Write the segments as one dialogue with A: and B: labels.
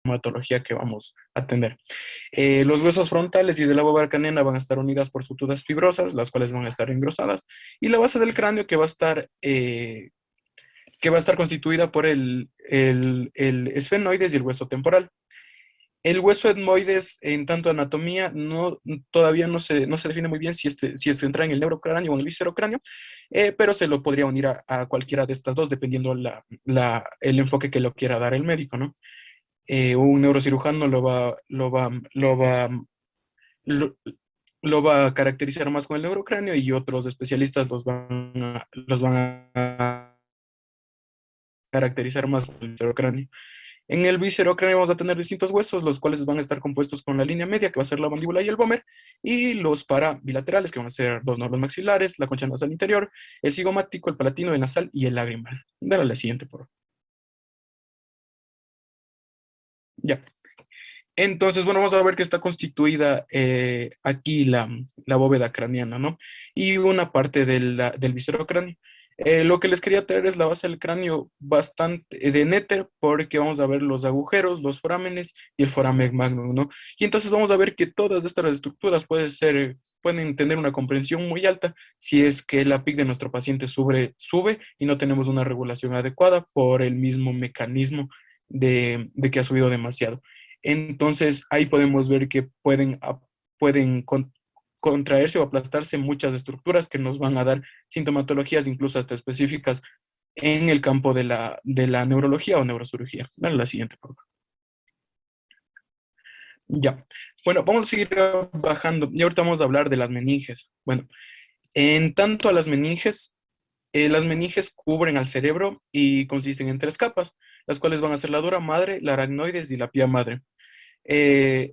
A: sintomatología que vamos a tener. Los huesos frontales y de la bóveda craneana van a estar unidas por suturas fibrosas, las cuales van a estar engrosadas, y la base del cráneo que va a estar constituida por el esfenoides y el hueso temporal. El hueso etmoides, en tanto anatomía, todavía no se define muy bien si se entra en el neurocráneo o en el viscerocráneo, pero se lo podría unir a cualquiera de estas dos, dependiendo el enfoque que lo quiera dar el médico, ¿no? Un neurocirujano lo, lo va a caracterizar más con el neurocráneo y otros especialistas los van a caracterizar más con el viscerocráneo. En el viscerocráneo vamos a tener distintos huesos, los cuales van a estar compuestos con la línea media, que va a ser la mandíbula y el vómer, y los parabilaterales, que van a ser dos nervios maxilares, la concha nasal interior, el cigomático, el palatino, el nasal y el lagrimal. Dale a la siguiente, por favor. Ya. Entonces, bueno, vamos a ver que está constituida aquí la bóveda craneana, ¿no? Y una parte del viscerocráneo. Lo que les quería traer es la base del cráneo bastante de Néter, porque vamos a ver los agujeros, los forámenes y el foramen magnum, ¿no? Y entonces vamos a ver que todas estas estructuras pueden tener una comprensión muy alta si es que la PIC de nuestro paciente sube y no tenemos una regulación adecuada por el mismo mecanismo de que ha subido demasiado. Entonces ahí podemos ver que pueden contraerse o aplastarse muchas estructuras que nos van a dar sintomatologías incluso hasta específicas en el campo de la neurología o neurocirugía. Dale la siguiente, por favor. Ya. Bueno, vamos a seguir bajando y ahorita vamos a hablar de las meninges. Bueno, en tanto a las meninges cubren al cerebro y consisten en tres capas, las cuales van a ser la dura madre, la aracnoides y la pía madre.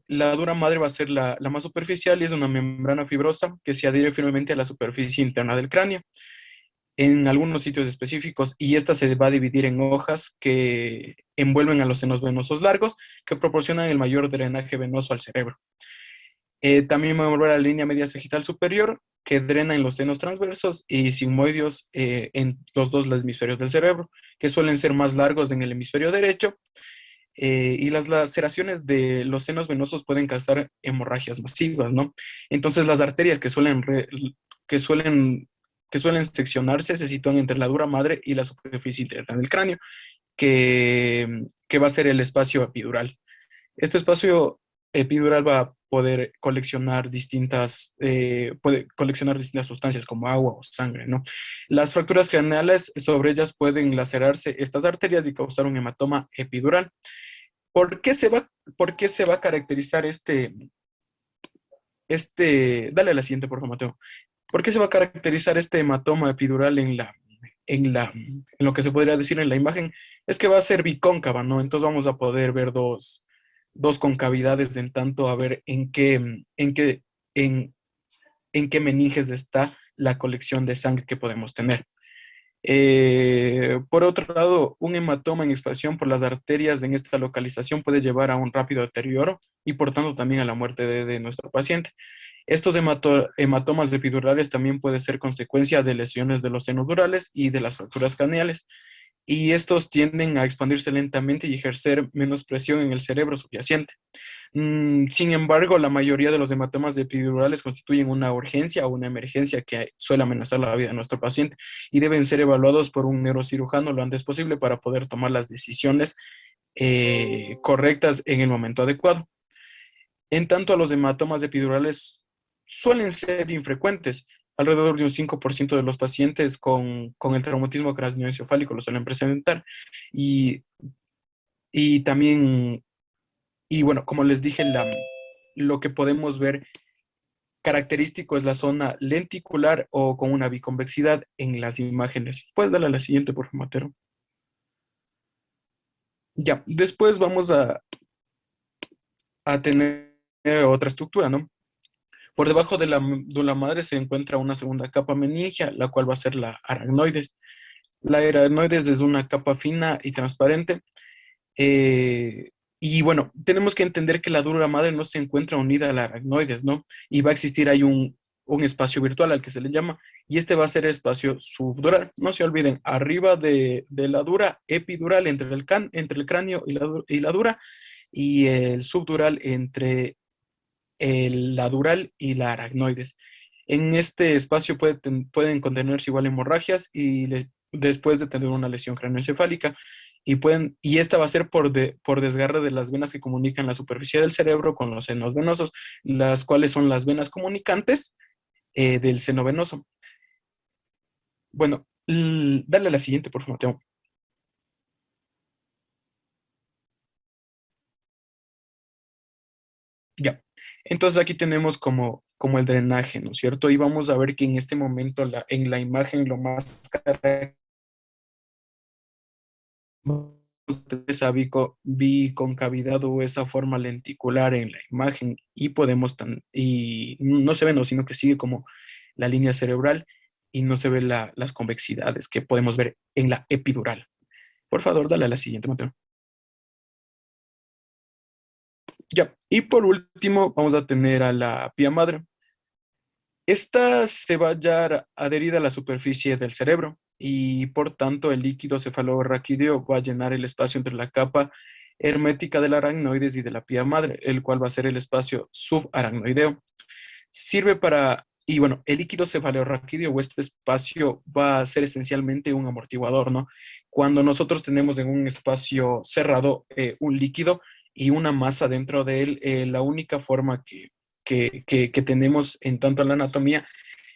A: La dura madre va a ser la más superficial y es una membrana fibrosa que se adhiere firmemente a la superficie interna del cráneo en algunos sitios específicos y esta se va a dividir en hojas que envuelven a los senos venosos largos que proporcionan el mayor drenaje venoso al cerebro. También va a envolver la línea media sagital superior que drena en los senos transversos y sigmoideos en los dos hemisferios del cerebro, que suelen ser más largos en el hemisferio derecho y las laceraciones de los senos venosos pueden causar hemorragias masivas, ¿no? Entonces las arterias que suelen, que suelen seccionarse se sitúan entre la dura madre y la superficie interna del cráneo, que va a ser el espacio epidural. Este espacio epidural va a poder puede coleccionar distintas sustancias como agua o sangre, ¿no? Las fracturas craneales, sobre ellas pueden lacerarse estas arterias y causar un hematoma epidural. ¿Por qué se va, ¿por qué se va a caracterizar dale a la siguiente, por favor, Mateo? ¿Por qué se va a caracterizar este hematoma epidural en lo que se podría decir en la imagen? Es que va a ser bicóncava, ¿no? Entonces vamos a poder ver dos concavidades en tanto a ver en, en qué meninges está la colección de sangre que podemos tener. Por otro lado, un hematoma en expansión por las arterias en esta localización puede llevar a un rápido deterioro y por tanto también a la muerte de nuestro paciente. Estos hematomas epidurales también pueden ser consecuencia de lesiones de los senos durales y de las fracturas craneales, y estos tienden a expandirse lentamente y ejercer menos presión en el cerebro subyacente. Sin embargo, la mayoría de los hematomas epidurales constituyen una urgencia o una emergencia que suele amenazar la vida de nuestro paciente y deben ser evaluados por un neurocirujano lo antes posible para poder tomar las decisiones correctas en el momento adecuado. En tanto, los hematomas epidurales suelen ser infrecuentes. Alrededor de un 5% de los pacientes con el traumatismo craneoencefálico lo suelen presentar. Y, y también, y bueno, como les dije, lo que podemos ver característico es la zona lenticular o con una biconvexidad en las imágenes. Puedes darle a la siguiente, por favor, Matero. Ya, después vamos a tener otra estructura, ¿no? Por debajo de la médula madre se encuentra una segunda capa meningia, la cual va a ser la aracnoides. La aracnoides es una capa fina y transparente. Y bueno, tenemos que entender que la dura madre no se encuentra unida a la aracnoides, ¿no? Y va a existir ahí un espacio virtual al que se le llama, y este va a ser el espacio subdural. No se olviden, arriba de la dura epidural entre el cráneo y la dura, y el subdural entre la dural y la aracnoides. En este espacio pueden contenerse igual hemorragias después de tener una lesión craneoencefálica y esta va a ser por desgarre de las venas que comunican la superficie del cerebro con los senos venosos, las cuales son las venas comunicantes del seno venoso. Bueno, dale a la siguiente, por favor, Mateo. Ya. Entonces aquí tenemos como el drenaje, ¿no es cierto? Y vamos a ver que en este momento en la imagen lo más esa biconcavidad o esa forma lenticular en la imagen y y no se ve, no, sino que sigue como la línea cerebral y no se ve las convexidades que podemos ver en la epidural. Por favor, dale a la siguiente, Mateo. Ya, y por último vamos a tener a la pía madre. Esta se va a hallar adherida a la superficie del cerebro y por tanto el líquido cefalorraquídeo va a llenar el espacio entre la capa hermética del aracnoides y de la pía madre, el cual va a ser el espacio subaracnoideo. Sirve y bueno, el líquido cefalorraquídeo o este espacio va a ser esencialmente un amortiguador, ¿no? Cuando nosotros tenemos en un espacio cerrado un líquido y una masa dentro de él, la única forma que tenemos en tanto en la anatomía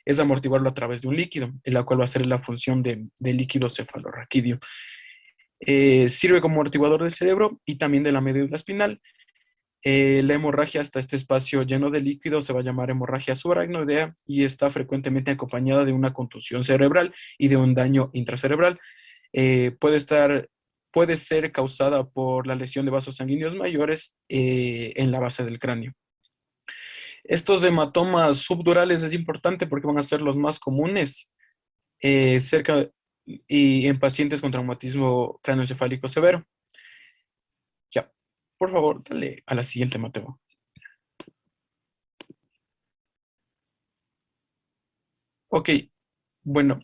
A: es amortiguarlo a través de un líquido, en la cual va a ser la función de líquido cefalorraquídeo. Sirve como amortiguador del cerebro y también de la médula espinal. La hemorragia hasta este espacio lleno de líquido se va a llamar hemorragia subaracnoidea y está frecuentemente acompañada de una contusión cerebral y de un daño intracerebral. Eh, puede estar, puede ser causada por la lesión de vasos sanguíneos mayores en la base del cráneo. Estos hematomas subdurales es importante porque van a ser los más comunes cerca y en pacientes con traumatismo cráneoencefálico severo. Ya, por favor, dale a la siguiente, Mateo. Ok, bueno,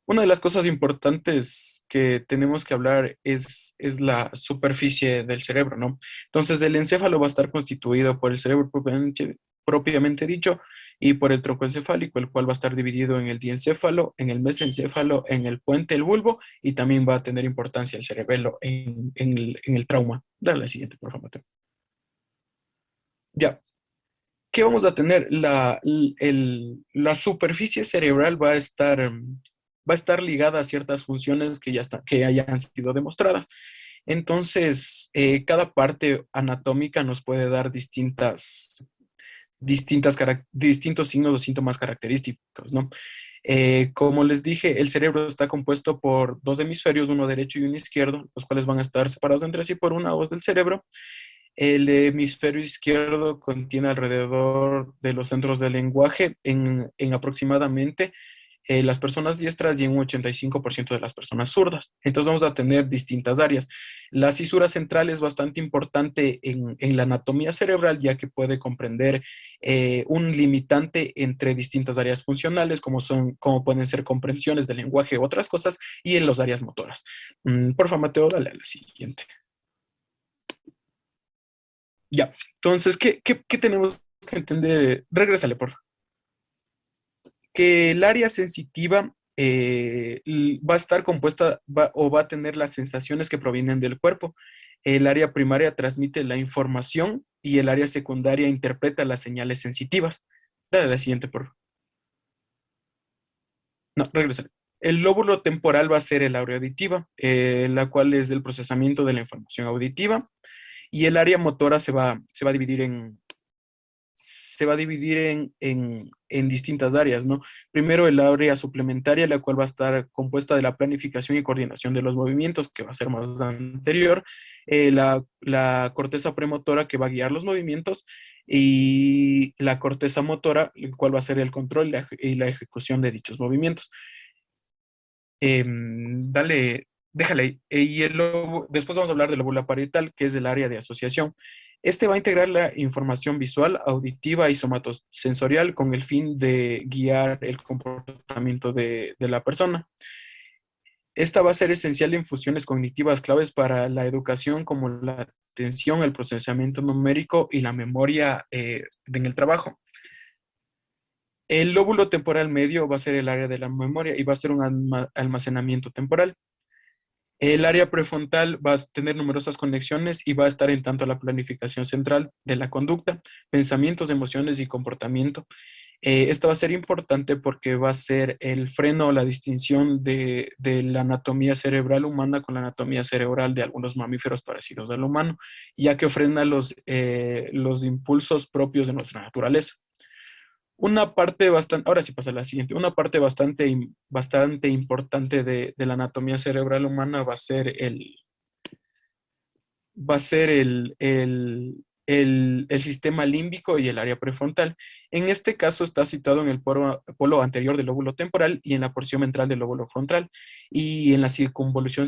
A: una de las cosas importantes que tenemos que hablar es la superficie del cerebro, ¿no? Entonces, el encéfalo va a estar constituido por el cerebro propiamente dicho y por el tronco encefálico, el cual va a estar dividido en el diencéfalo, en el mesencéfalo, en el puente, el bulbo y también va a tener importancia el cerebelo en el trauma. Dale la siguiente, por favor. Mateo. Ya, ¿qué vamos a tener? La superficie cerebral va a estar ligada a ciertas funciones que hayan sido demostradas. Entonces, cada parte anatómica nos puede dar distintos signos o síntomas característicos, ¿no? Como les dije, el cerebro está compuesto por dos hemisferios, uno derecho y uno izquierdo, los cuales van a estar separados entre sí por una hoz del cerebro. El hemisferio izquierdo contiene alrededor de los centros del lenguaje en aproximadamente las personas diestras y en un 85% de las personas zurdas. Entonces vamos a tener distintas áreas. La cisura central es bastante importante en la anatomía cerebral, ya que puede comprender un limitante entre distintas áreas funcionales, como pueden ser comprensiones del lenguaje u otras cosas, y en las áreas motoras. Por favor, Mateo, dale a la siguiente. Ya, entonces, ¿qué tenemos que entender? Regrésale, por favor. Que el área sensitiva va a estar compuesta o va a tener las sensaciones que provienen del cuerpo. El área primaria transmite la información y el área secundaria interpreta las señales sensitivas. Dale a la siguiente, por favor. No, regrésale. El lóbulo temporal va a ser el área auditiva, la cual es del procesamiento de la información auditiva, y el área motora se va a dividir en distintas áreas, ¿no? Primero el área suplementaria, la cual va a estar compuesta de la planificación y coordinación de los movimientos, que va a ser más anterior, la corteza premotora, que va a guiar los movimientos, y la corteza motora, el cual va a ser el control y la ejecución de dichos movimientos. Déjale ahí. Después vamos a hablar del lóbulo parietal, que es el área de asociación. Este va a integrar la información visual, auditiva y somatosensorial con el fin de guiar el comportamiento de la persona. Esta va a ser esencial en funciones cognitivas claves para la educación, como la atención, el procesamiento numérico y la memoria en el trabajo. El lóbulo temporal medio va a ser el área de la memoria y va a ser un almacenamiento temporal. El área prefrontal va a tener numerosas conexiones y va a estar en tanto la planificación central de la conducta, pensamientos, emociones y comportamiento. Esta va a ser importante porque va a ser el freno o la distinción de la anatomía cerebral humana con la anatomía cerebral de algunos mamíferos parecidos al humano, ya que frena los impulsos propios de nuestra naturaleza. Una parte bastante, ahora sí pasa a la siguiente, una parte bastante importante de la anatomía cerebral humana va a ser el sistema límbico y el área prefrontal. En este caso está situado en el polo anterior del lóbulo temporal y en la porción ventral del lóbulo frontal y en la circunvolución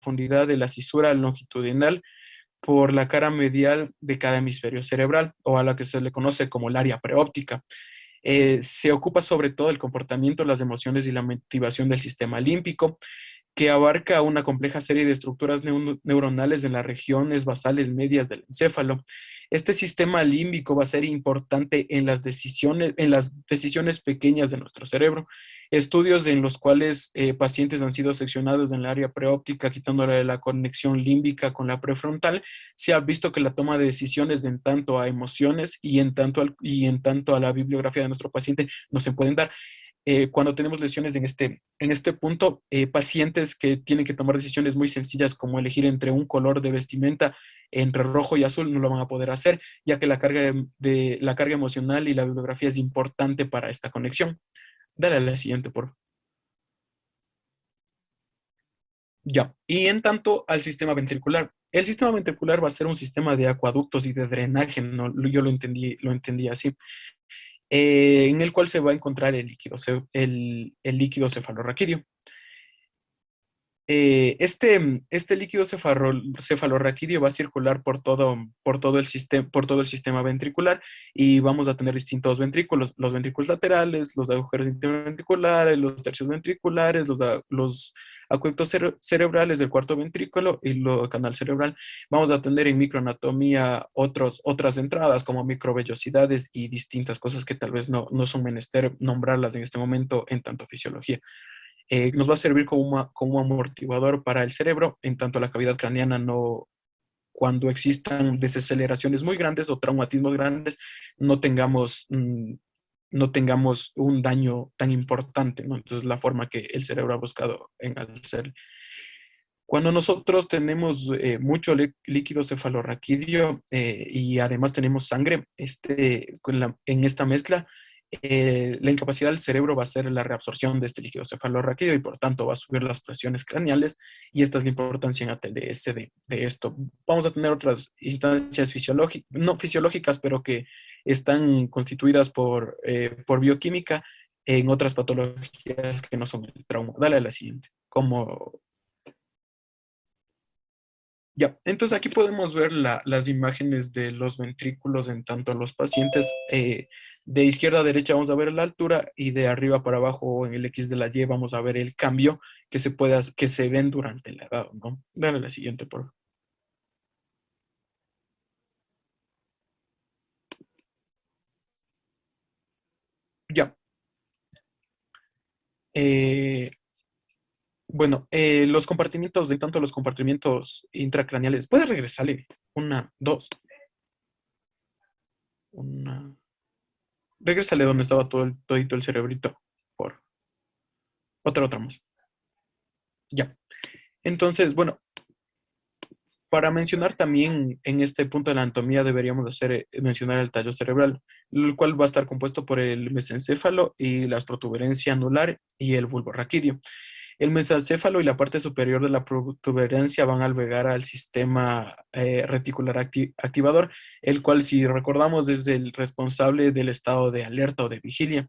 A: profundidad de la cisura longitudinal por la cara medial de cada hemisferio cerebral, o a la que se le conoce como el área preóptica. Se ocupa sobre todo el comportamiento, las emociones y la motivación del sistema límbico, que abarca una compleja serie de estructuras neuronales en las regiones basales medias del encéfalo. Este sistema límbico va a ser importante en las decisiones pequeñas de nuestro cerebro. Estudios en los cuales pacientes han sido seccionados en el área preóptica, quitándole la conexión límbica con la prefrontal, se ha visto que la toma de decisiones en tanto a emociones y en tanto a la bibliografía de nuestro paciente no se pueden dar. Cuando tenemos lesiones en este punto, pacientes que tienen que tomar decisiones muy sencillas como elegir entre un color de vestimenta entre rojo y azul no lo van a poder hacer, ya que la carga emocional y la bibliografía es importante para esta conexión. Dale a la siguiente, por favor. Ya. Y en tanto al sistema ventricular. El sistema ventricular va a ser un sistema de acueductos y de drenaje, ¿no? Yo lo entendí así, en el cual se va a encontrar el líquido cefalorraquídeo. Este líquido cefalorraquídeo va a circular por todo el sistema ventricular y vamos a tener distintos ventrículos, los ventrículos laterales, los agujeros interventriculares, los tercios ventriculares, los acueductos cerebrales del cuarto ventrículo y el canal cerebral. Vamos a tener en microanatomía otras entradas como microvellosidades y distintas cosas que tal vez no son menester nombrarlas en este momento en tanto fisiología. Nos va a servir como amortiguador para el cerebro, en tanto la cavidad craneana no, cuando existan desaceleraciones muy grandes o traumatismos grandes, no tengamos, mm, no tengamos un daño tan importante, ¿no? Entonces, la forma que el cerebro ha buscado en hacer. Cuando nosotros tenemos mucho líquido cefalorraquídeo y además tenemos sangre, en esta mezcla, la incapacidad del cerebro va a ser la reabsorción de este líquido cefalorraquídeo y por tanto va a subir las presiones craneales y esta es la importancia en ATLS de esto. Vamos a tener otras instancias fisiológicas, no fisiológicas, pero que están constituidas por bioquímica en otras patologías que no son el trauma. Dale a la siguiente. Como ya, entonces aquí podemos ver las imágenes de los ventrículos en tanto a los pacientes. De izquierda a derecha vamos a ver la altura y de arriba para abajo en el X de la Y vamos a ver el cambio que se ven durante la edad, ¿no? Dale la siguiente, por favor. Ya. Eh, bueno, los compartimientos, de tanto los compartimientos intracraneales, puede regresarle una, dos, una. Regrésale donde estaba todito el cerebrito, por otra más. Ya. Entonces, bueno, para mencionar también en este punto de la anatomía deberíamos mencionar el tallo cerebral, el cual va a estar compuesto por el mesencéfalo y las protuberancia anular y el bulbo raquídeo. El mesencéfalo y la parte superior de la protuberancia van a albergar al sistema reticular activador, el cual, si recordamos, es el responsable del estado de alerta o de vigilia.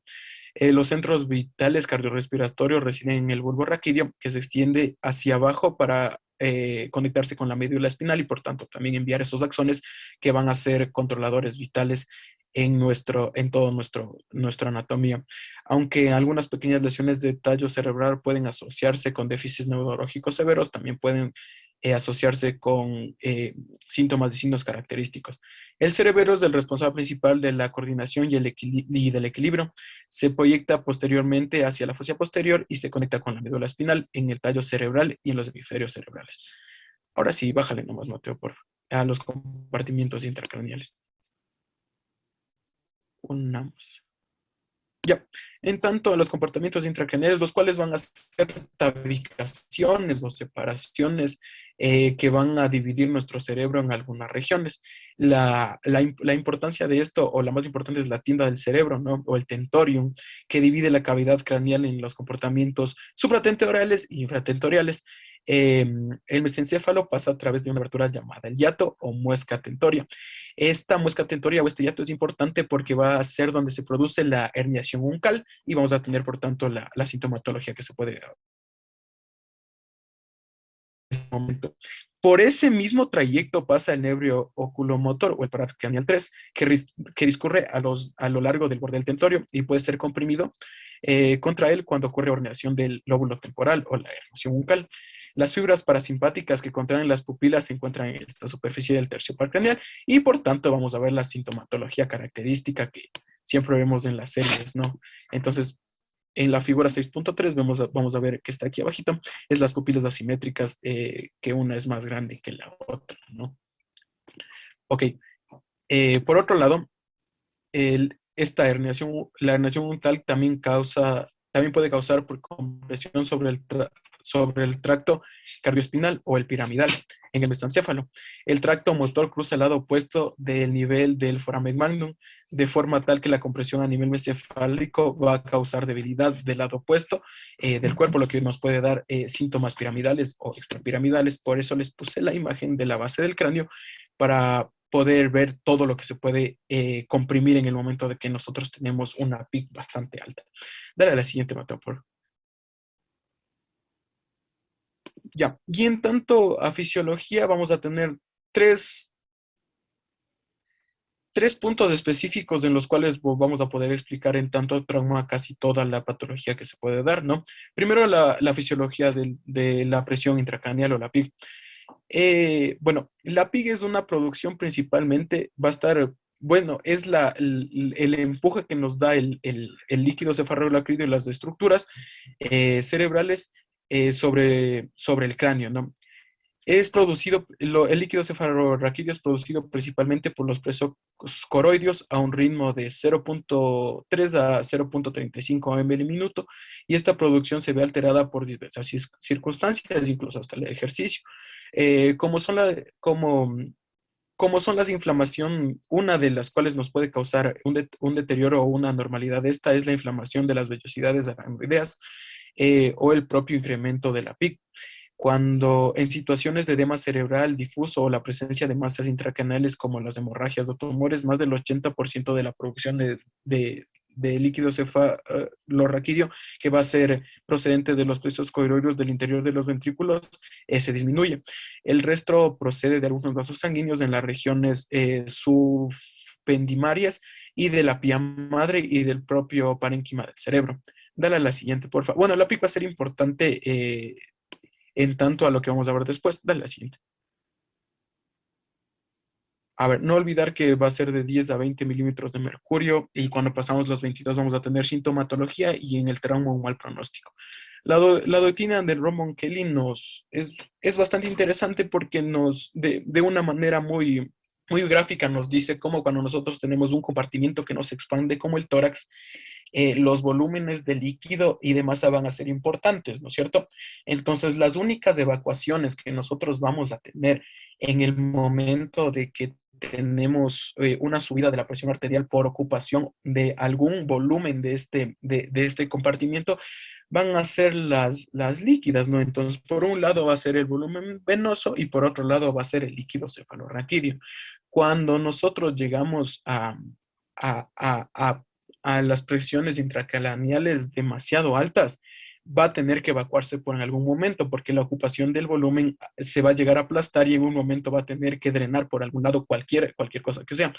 A: Los centros vitales cardiorrespiratorios residen en el bulbo raquídeo, que se extiende hacia abajo para conectarse con la médula espinal y por tanto también enviar esos axones que van a ser controladores vitales en todo nuestra anatomía. Aunque algunas pequeñas lesiones de tallo cerebral pueden asociarse con déficits neurológicos severos, también pueden asociarse con síntomas y signos característicos. El cerebro es el responsable principal de la coordinación y del equilibrio. Se proyecta posteriormente hacia la fosa posterior y se conecta con la médula espinal en el tallo cerebral y en los hemisferios cerebrales. Ahora sí, bájale nomás, Mateo, por favor, a los compartimientos intracraneales. Unamos. Ya, en tanto a los comportamientos intracraneales, los cuales van a ser tabicaciones o separaciones que van a dividir nuestro cerebro en algunas regiones. La importancia de esto, o la más importante, es la tienda del cerebro, ¿no? O el tentorium, que divide la cavidad craneal en los comportamientos supratentoriales e infratentoriales. El mesencéfalo pasa a través de una abertura llamada el hiato o muesca tentoria. Esta muesca tentoria o este hiato es importante porque va a ser donde se produce la herniación uncal y vamos a tener, por tanto, la sintomatología que se puede ver en este momento. Por ese mismo trayecto pasa el nervio oculomotor o el paracranial 3, que discurre a lo largo del borde del tentorio y puede ser comprimido contra él cuando ocurre herniación del lóbulo temporal o la herniación uncal. Las fibras parasimpáticas que contraen las pupilas se encuentran en esta superficie del tercio paracranial y por tanto vamos a ver la sintomatología característica que siempre vemos en las series, ¿no? Entonces, en la figura 6.3 vamos a ver que está aquí abajito, es las pupilas asimétricas, que una es más grande que la otra, ¿no? Ok, por otro lado, la herniación untal también puede causar por compresión sobre el tracto cardioespinal o el piramidal en el mesencéfalo. El tracto motor cruza el lado opuesto del nivel del foramen magnum, de forma tal que la compresión a nivel mesencefálico va a causar debilidad del lado opuesto del cuerpo, lo que nos puede dar síntomas piramidales o extrapiramidales. Por eso les puse la imagen de la base del cráneo para poder ver todo lo que se puede comprimir en el momento de que nosotros tenemos una PIC bastante alta. Dale a la siguiente, Mateo, por favor. Ya, y en tanto a fisiología vamos a tener tres, tres puntos específicos en los cuales vamos a poder explicar en tanto trauma casi toda la patología que se puede dar, ¿no? Primero la fisiología de la presión intracraneal o la PIC. Bueno, la PIG es una producción principalmente, va a estar, bueno, es el empuje que nos da el líquido cefalorraquídeo y las estructuras cerebrales sobre el cráneo, ¿no? Es producido, el líquido cefalorraquídeo es producido principalmente por los presocoroideos a un ritmo de 0.3 a 0.35 ml en minuto, y esta producción se ve alterada por diversas circunstancias, incluso hasta el ejercicio. Como son como son las inflamación, una de las cuales nos puede causar un deterioro o una anormalidad de esta es la inflamación de las vellosidades aracnoideas o el propio incremento de la PIC. Cuando en situaciones de edema cerebral difuso o la presencia de masas intracraniales como las hemorragias o tumores, más del 80% de la producción de líquido cefalorraquídeo que va a ser procedente de los plexos coiroides del interior de los ventrículos se disminuye. El resto procede de algunos vasos sanguíneos en las regiones subpendimarias y de la pía madre y del propio parénquima del cerebro. Dale a la siguiente, por favor. Bueno, la PIC va a ser importante en tanto a lo que vamos a ver después. Dale a la siguiente. A ver, no olvidar que va a ser de 10 a 20 milímetros de mercurio y cuando pasamos los 22 vamos a tener sintomatología y en el trauma un mal pronóstico. La dotina de Roman Kelly es bastante interesante porque de una manera muy gráfica nos dice cómo cuando nosotros tenemos un compartimiento que nos expande como el tórax, los volúmenes de líquido y de masa van a ser importantes, ¿no es cierto? Entonces, las únicas evacuaciones que nosotros vamos a tener en el momento de que tenemos una subida de la presión arterial por ocupación de algún volumen de este compartimiento, van a ser las líquidas, ¿no? Entonces, por un lado va a ser el volumen venoso y por otro lado va a ser el líquido cefalorraquídeo. Cuando nosotros llegamos a, a, a las presiones intracraneales demasiado altas, va a tener que evacuarse por en algún momento, porque la ocupación del volumen se va a llegar a aplastar y en un momento va a tener que drenar por algún lado cualquier cosa que sea.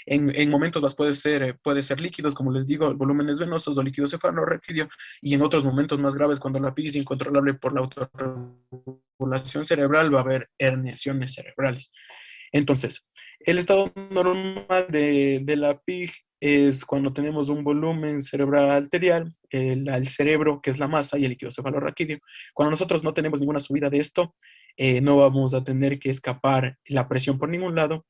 A: En momentos puede ser líquidos, como les digo, volúmenes venosos o líquidos cefalorraquídeo, y en otros momentos más graves, cuando la PIG es incontrolable por la autorregulación cerebral, va a haber herniaciones cerebrales. Entonces, el estado normal de la PIG es cuando tenemos un volumen cerebral arterial, el cerebro, que es la masa, y el líquido cefalorraquídeo. Cuando nosotros no tenemos ninguna subida de esto, no vamos a tener que escapar la presión por ningún lado.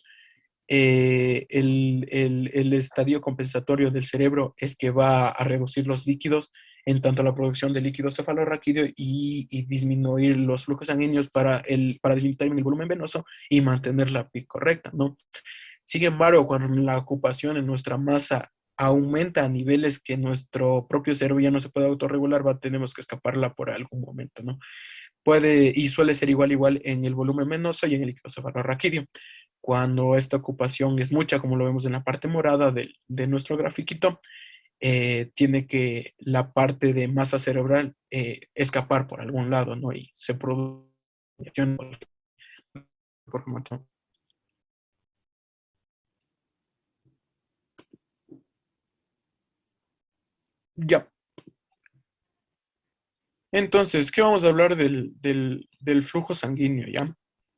A: El estadio compensatorio del cerebro es que va a reducir los líquidos, en tanto la producción de líquido cefalorraquídeo y disminuir los flujos sanguíneos para disminuir el volumen venoso y mantener la PIC correcta, ¿no? Sin embargo, cuando la ocupación en nuestra masa aumenta a niveles que nuestro propio cerebro ya no se puede autorregular, tenemos que escaparla por algún momento, ¿no? Puede y suele ser igual en el volumen venoso y en el líquido cefalorraquídeo. Cuando esta ocupación es mucha, como lo vemos en la parte morada de nuestro grafiquito, tiene que la parte de masa cerebral escapar por algún lado, ¿no? Y se produce por formato. Ya. Entonces, ¿qué vamos a hablar del flujo sanguíneo, ya?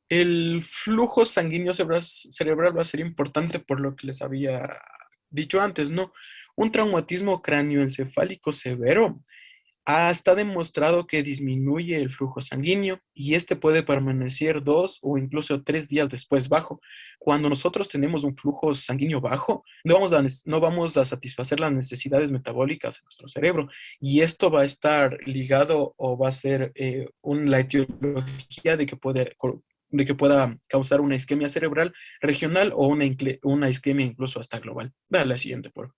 A: El flujo sanguíneo cerebral va a ser importante por lo que les había dicho antes, ¿no? Un traumatismo cráneoencefálico severo está demostrado que disminuye el flujo sanguíneo y este puede permanecer 2 o incluso 3 días después bajo. Cuando nosotros tenemos un flujo sanguíneo bajo, no vamos a satisfacer las necesidades metabólicas de nuestro cerebro y esto va a estar ligado o va a ser la etiología de que pueda causar una isquemia cerebral regional o una isquemia incluso hasta global. Dale la siguiente, por favor.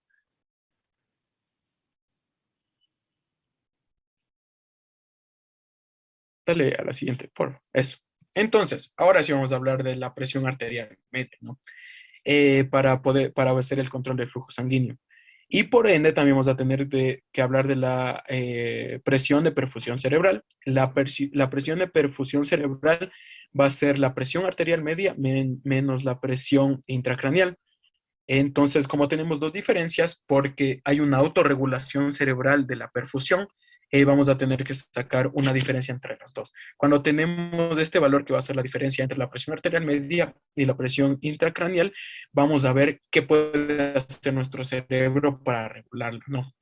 A: Dale a la siguiente, por favor. Eso. Entonces, ahora sí vamos a hablar de la presión arterial media, ¿no? Para hacer el control del flujo sanguíneo. Y por ende también vamos a tener que hablar de la presión de perfusión cerebral. La presión de perfusión cerebral va a ser la presión arterial media menos la presión intracraneal. Entonces, como tenemos dos diferencias, porque hay una autorregulación cerebral de la perfusión, vamos a tener que sacar una diferencia entre las dos. Cuando tenemos este valor que va a ser la diferencia entre la presión arterial media y la presión intracraneal, vamos a ver qué puede hacer nuestro cerebro para regularlo, ¿no?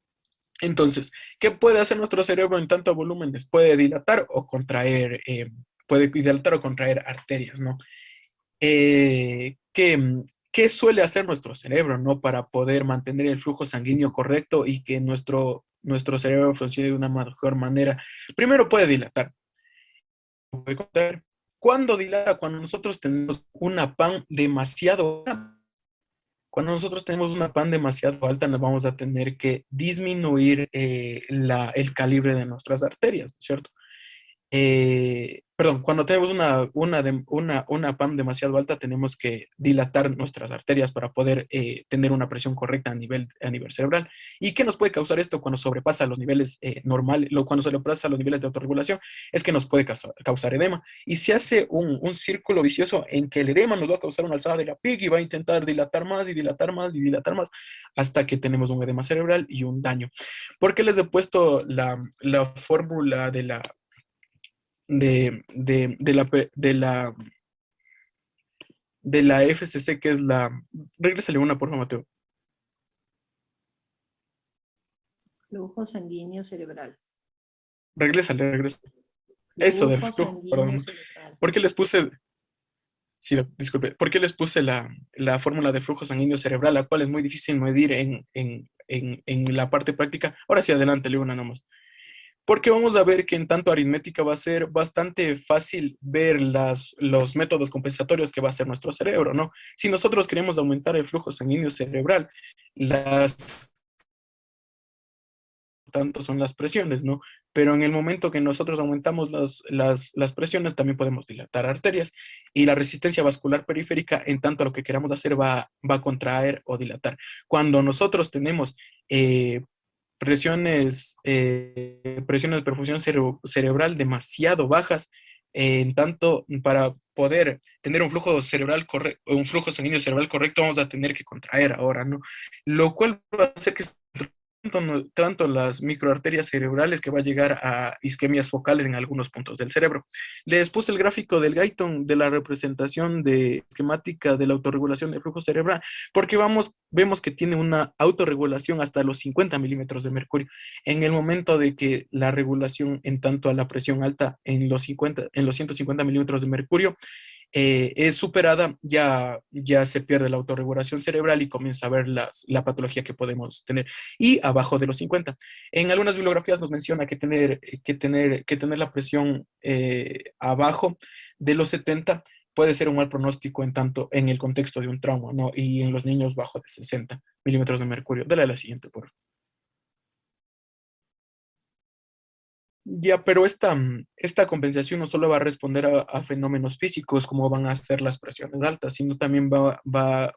A: Entonces, ¿qué puede hacer nuestro cerebro en tanto volumen? Puede dilatar o contraer arterias, ¿no? eh, ¿qué, qué suele hacer nuestro cerebro, ¿no? Para poder mantener el flujo sanguíneo correcto y que nuestro cerebro funcione de una mejor manera. Primero puede dilatar. Puede contar. ¿Cuándo dilata? Cuando nosotros tenemos una PAN demasiado alta. Cuando nosotros tenemos una PAN demasiado alta, nos vamos a tener que disminuir el calibre de nuestras arterias, ¿cierto? Perdón, cuando tenemos una PAM demasiado alta, tenemos que dilatar nuestras arterias para poder tener una presión correcta a nivel cerebral. ¿Y qué nos puede causar esto cuando sobrepasa los niveles normales, cuando sobrepasa los niveles de autorregulación? Es que nos puede causar edema. Y se hace un círculo vicioso en que el edema nos va a causar una alzada de la PIC y va a intentar dilatar más y dilatar más y dilatar más hasta que tenemos un edema cerebral y un daño. ¿Por qué les he puesto la fórmula de la FCC, que es regrésale una, por favor, Mateo.
B: Flujo sanguíneo cerebral.
A: Regrésale. Eso del
B: Flujo
A: flujo,
B: sanguíneo
A: perdón.
B: cerebral.
A: ¿Por qué les puse, sí, disculpe, por qué les puse la fórmula de flujo sanguíneo cerebral, la cual es muy difícil medir en la parte práctica? Ahora sí, adelante, Leona, nomás. Porque vamos a ver que en tanto aritmética va a ser bastante fácil ver los métodos compensatorios que va a hacer nuestro cerebro, ¿no? Si nosotros queremos aumentar el flujo sanguíneo cerebral, las tanto son las presiones, ¿no? Pero en el momento que nosotros aumentamos las presiones, también podemos dilatar arterias y la resistencia vascular periférica, en tanto lo que queramos hacer, va a contraer o dilatar. Cuando nosotros tenemos presiones de perfusión cerebral demasiado bajas, en tanto para poder tener un flujo cerebral correcto, un flujo sanguíneo cerebral correcto, vamos a tener que contraer ahora, ¿no? Lo cual va a hacer que tanto las microarterias cerebrales que va a llegar a isquemias focales en algunos puntos del cerebro. Les puse el gráfico del Guyton de la representación de esquemática de la autorregulación del flujo cerebral, porque vemos que tiene una autorregulación hasta los 50 milímetros de mercurio. En el momento de que la regulación en tanto a la presión alta en los 150 milímetros de mercurio es superada, ya se pierde la autorregulación cerebral y comienza a ver la patología que podemos tener. Y abajo de los 50. En algunas bibliografías nos menciona que tener la presión abajo de los 70 puede ser un mal pronóstico en tanto en el contexto de un trauma, ¿no? Y en los niños bajo de 60 milímetros de mercurio. Dale a la siguiente, por favor. Ya, pero esta compensación no solo va a responder a fenómenos físicos como van a ser las presiones altas, sino también va a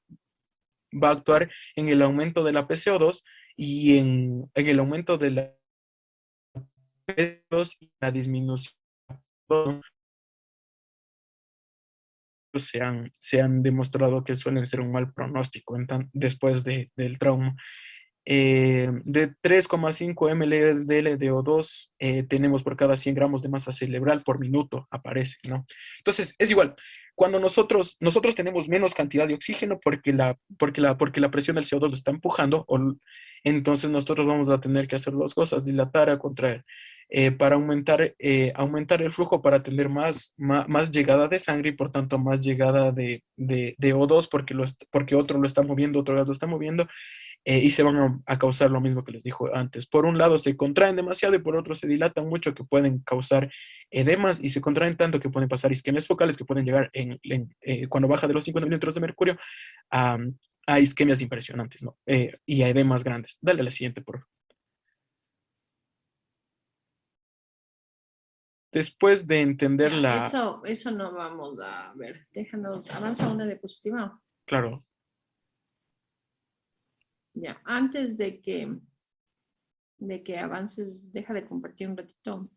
A: actuar en el aumento de la PCO2 y en el aumento de la PCO2 y la disminución se han demostrado que suelen ser un mal pronóstico después del trauma. De 3,5 ml de O2 tenemos por cada 100 gramos de masa cerebral por minuto, aparece, ¿no? Entonces, es igual. Cuando nosotros tenemos menos cantidad de oxígeno porque la presión del CO2 lo está empujando, entonces nosotros vamos a tener que hacer dos cosas, dilatar a contraer, para aumentar el flujo para tener más llegada de sangre y por tanto más llegada de O2 porque otro lo está moviendo, otro lado lo está moviendo y se van a causar lo mismo que les dijo antes. Por un lado se contraen demasiado y por otro se dilatan mucho que pueden causar edemas y se contraen tanto que pueden pasar isquemias focales que pueden llegar cuando baja de los 50 milímetros de mercurio a, a isquemias impresionantes, ¿no? Y a edemas grandes. Dale a la siguiente, por favor. Después de entender
B: Ya,
A: la,
B: eso no vamos a ver. Déjanos, avanza una diapositiva.
A: claro,
B: Ya, antes de que avances, deja de compartir un ratito.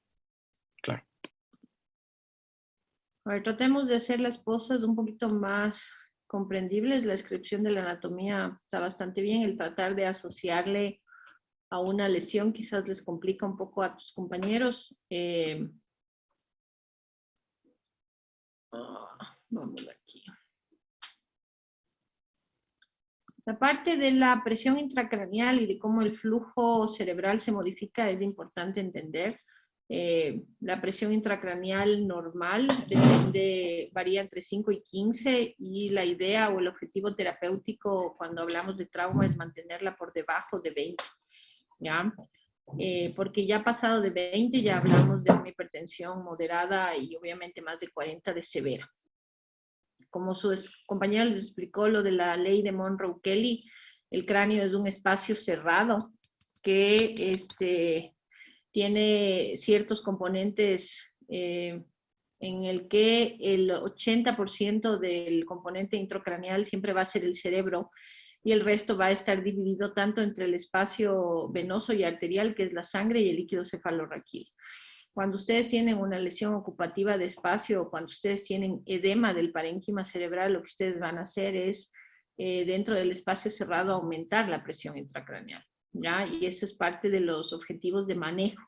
A: claro.
B: A ver, tratemos de hacer las cosas un poquito más comprendibles. La descripción de la anatomía está bastante bien. El tratar de asociarle a una lesión quizás les complica un poco a tus compañeros. Vamos aquí. La parte de la presión intracraneal y de cómo el flujo cerebral se modifica es importante entender. La presión intracraneal normal varía entre 5 y 15 y la idea o el objetivo terapéutico cuando hablamos de trauma es mantenerla por debajo de 20, ¿ya? Porque ya pasado de 20 ya hablamos de una hipertensión moderada y obviamente más de 40 de severa. Como su compañero les explicó lo de la ley de Monroe-Kelly, el cráneo es un espacio cerrado que tiene ciertos componentes en el que el 80% del componente intracraneal siempre va a ser el cerebro y el resto va a estar dividido tanto entre el espacio venoso y arterial, que es la sangre, y el líquido cefalorraquídeo. Cuando ustedes tienen una lesión ocupativa de espacio o cuando ustedes tienen edema del parénquima cerebral, lo que ustedes van a hacer es, dentro del espacio cerrado, aumentar la presión intracraneal, ¿ya? Y eso es parte de los objetivos de manejo.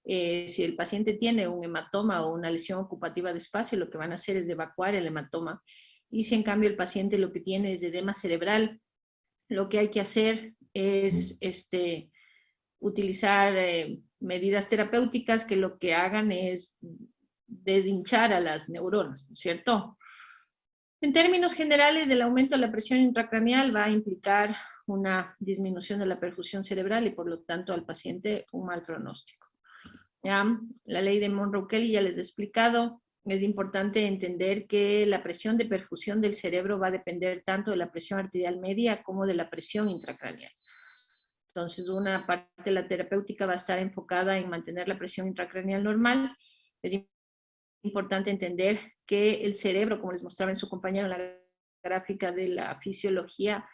B: Si el paciente tiene un hematoma o una lesión ocupativa de espacio, lo que van a hacer es evacuar el hematoma. Y si en cambio el paciente lo que tiene es edema cerebral, lo que hay que hacer es utilizar medidas terapéuticas que lo que hagan es deshinchar a las neuronas, ¿no es cierto? En términos generales, el aumento de la presión intracraneal va a implicar una disminución de la perfusión cerebral y por lo tanto al paciente un mal pronóstico. ¿Ya? La ley de Monroe-Kelly ya les he explicado. Es importante entender que la presión de perfusión del cerebro va a depender tanto de la presión arterial media como de la presión intracraneal. Entonces, una parte de la terapéutica va a estar enfocada en mantener la presión intracraneal normal. Es importante entender que el cerebro, como les mostraba en su compañero en la gráfica de la fisiología,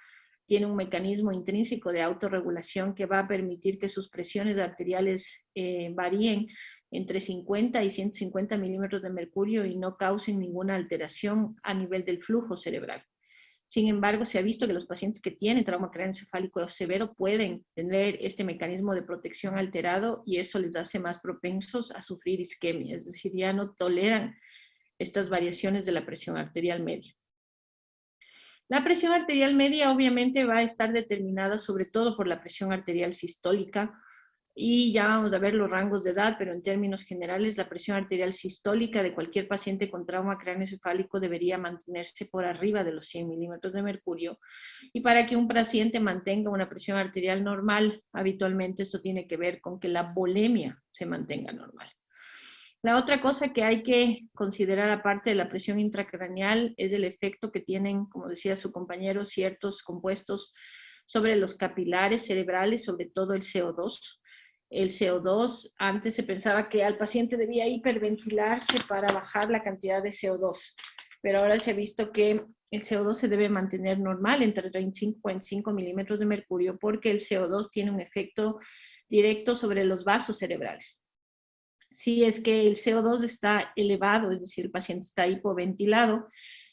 B: tiene un mecanismo intrínseco de autorregulación que va a permitir que sus presiones arteriales varíen entre 50 y 150 milímetros de mercurio y no causen ninguna alteración a nivel del flujo cerebral. Sin embargo, se ha visto que los pacientes que tienen trauma craneoencefálico severo pueden tener este mecanismo de protección alterado y eso les hace más propensos a sufrir isquemia, es decir, ya no toleran estas variaciones de la presión arterial media. La presión arterial media obviamente va a estar determinada sobre todo por la presión arterial sistólica y ya vamos a ver los rangos de edad, pero en términos generales la presión arterial sistólica de cualquier paciente con trauma craneoencefálico debería mantenerse por arriba de los 100 milímetros de mercurio y para que un paciente mantenga una presión arterial normal, habitualmente esto tiene que ver con que la volemia se mantenga normal. La otra cosa que hay que considerar aparte de la presión intracraneal es el efecto que tienen, como decía su compañero, ciertos compuestos sobre los capilares cerebrales, sobre todo el CO2. El CO2, antes se pensaba que al paciente debía hiperventilarse para bajar la cantidad de CO2, pero ahora se ha visto que el CO2 se debe mantener normal entre 35 y 45 milímetros de mercurio porque el CO2 tiene un efecto directo sobre los vasos cerebrales. Si es que el CO2 está elevado, es decir, el paciente está hipoventilado,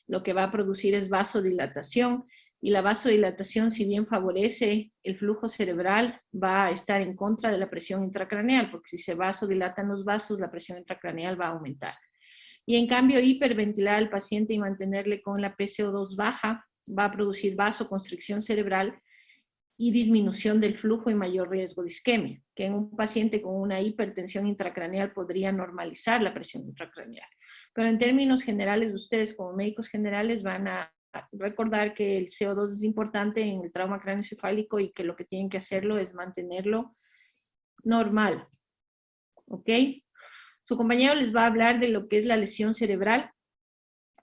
B: lo que va a producir es vasodilatación y la vasodilatación, si bien favorece el flujo cerebral, va a estar en contra de la presión intracraneal, porque si se vasodilatan los vasos, la presión intracraneal va a aumentar. Y en cambio, hiperventilar al paciente y mantenerle con la PCO2 baja va a producir vasoconstricción cerebral y disminución del flujo y mayor riesgo de isquemia, que en un paciente con una hipertensión intracraneal podría normalizar la presión intracraneal. Pero en términos generales, ustedes como médicos generales van a recordar que el CO2 es importante en el trauma craneoencefálico y que lo que tienen que hacerlo es mantenerlo normal. ¿Ok? Su compañero les va a hablar de lo que es la lesión cerebral.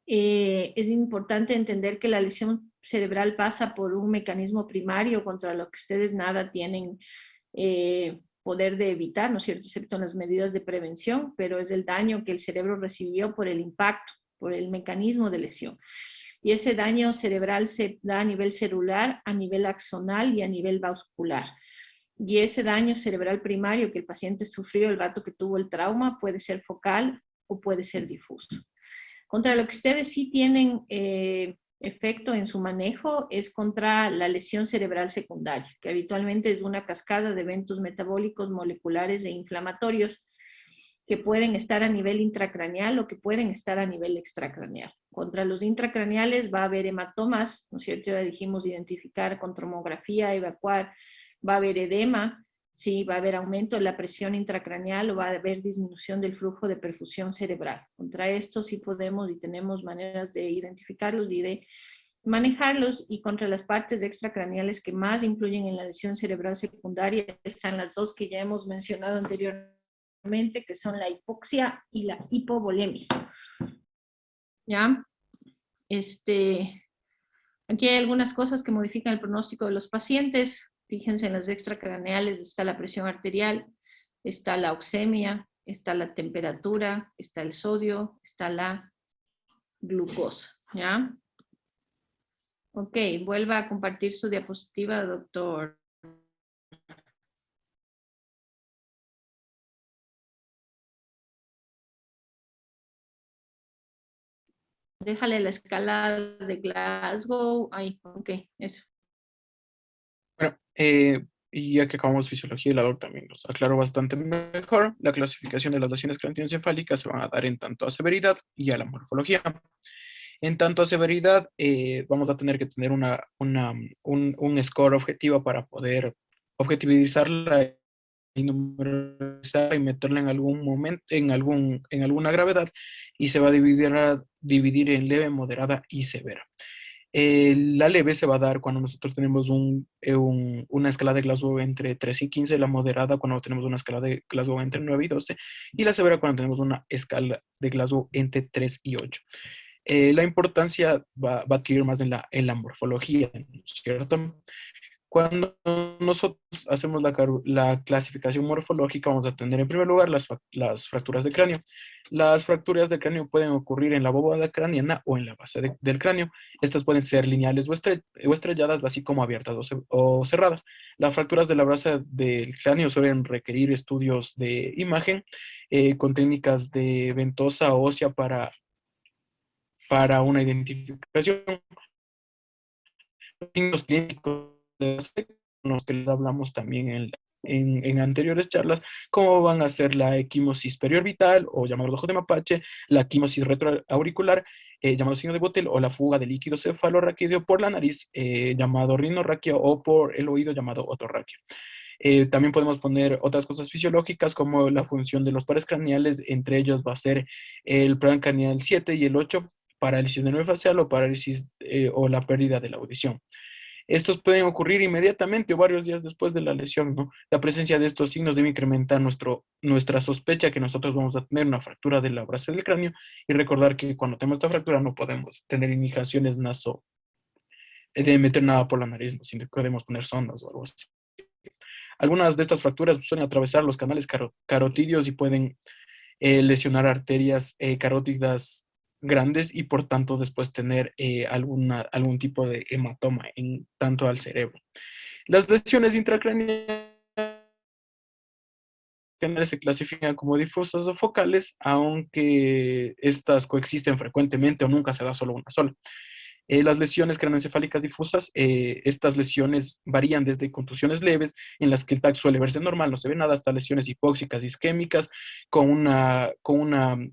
B: Es importante entender que la lesión cerebral pasa por un mecanismo primario contra lo que ustedes nada tienen poder de evitar, ¿no es cierto?, excepto en las medidas de prevención, pero es el daño que el cerebro recibió por el impacto, por el mecanismo de lesión. Y ese daño cerebral se da a nivel celular, a nivel axonal y a nivel vascular. Y ese daño cerebral primario que el paciente sufrió el rato que tuvo el trauma puede ser focal o puede ser difuso. Contra lo que ustedes sí tienen efecto en su manejo es contra la lesión cerebral secundaria, que habitualmente es una cascada de eventos metabólicos, moleculares e inflamatorios que pueden estar a nivel intracraneal o que pueden estar a nivel extracraneal. Contra los intracraneales va a haber hematomas, ¿no es cierto? Ya dijimos identificar con tomografía, evacuar, va a haber edema, sí, va a haber aumento de la presión intracraneal o va a haber disminución del flujo de perfusión cerebral. Contra esto sí podemos y tenemos maneras de identificarlos y de manejarlos, y contra las partes extracraneales que más influyen en la lesión cerebral secundaria están las dos que ya hemos mencionado anteriormente, que son la hipoxia y la hipovolemia. ¿Ya? Aquí hay algunas cosas que modifican el pronóstico de los pacientes. Fíjense en las extracraneales, está la presión arterial, está la oxemia, está la temperatura, está el sodio, está la glucosa, ¿ya? Ok, vuelva a compartir su diapositiva, doctor. Déjale la escala de Glasgow. Ahí, ok, eso.
A: Bueno, y ya que acabamos fisiología, la doc también nos aclaró bastante mejor. La clasificación de las lesiones craneoencefálicas se van a dar en tanto a severidad y a la morfología. En tanto a severidad, vamos a tener que tener un score objetivo para poder objetivizarla y numerizarla y meterla en algún momento, en alguna gravedad, y se va a dividir en leve, moderada y severa. La leve se va a dar cuando nosotros tenemos una escala de Glasgow entre 3 y 15, la moderada cuando tenemos una escala de Glasgow entre 9 y 12, y la severa cuando tenemos una escala de Glasgow entre 3 y 8. La importancia va a adquirir más en la morfología, ¿no es cierto? Cuando nosotros hacemos la clasificación morfológica, vamos a tener en primer lugar las fracturas de cráneo. Las fracturas de cráneo pueden ocurrir en la bóveda craneana o en la base del cráneo. Estas pueden ser lineales o estrelladas, así como abiertas o cerradas. Las fracturas de la base del cráneo suelen requerir estudios de imagen con técnicas de ventosa ósea para una identificación. Signos clínicos de los que les hablamos también en anteriores charlas, como van a ser la equimosis periorbital o llamado ojo de mapache, la equimosis retroauricular, llamado signo de Bottel, o la fuga de líquido cefalorraquídeo por la nariz, llamado rinorraquia, o por el oído, llamado otorraquia. También podemos poner otras cosas fisiológicas como la función de los pares craneales, entre ellos va a ser el plan craneal 7 y el 8, parálisis de nervio facial o parálisis o la pérdida de la audición. Estos pueden ocurrir inmediatamente o varios días después de la lesión, ¿no? La presencia de estos signos debe incrementar nuestra sospecha que nosotros vamos a tener una fractura de la base del cráneo, y recordar que cuando tenemos esta fractura no podemos tener indicaciones de meter nada por la nariz, ¿no? Sino que podemos poner sondas o algo así. Algunas de estas fracturas suelen atravesar los canales carotidios y pueden lesionar arterias carótidas grandes, y por tanto después tener algún tipo de hematoma en tanto al cerebro. Las lesiones intracraneales se clasifican como difusas o focales, aunque estas coexisten frecuentemente o nunca se da solo una sola. Las lesiones craneoencefálicas difusas, estas lesiones varían desde contusiones leves, en las que el TAC suele verse normal, no se ve nada, hasta lesiones hipóxicas, isquémicas, con una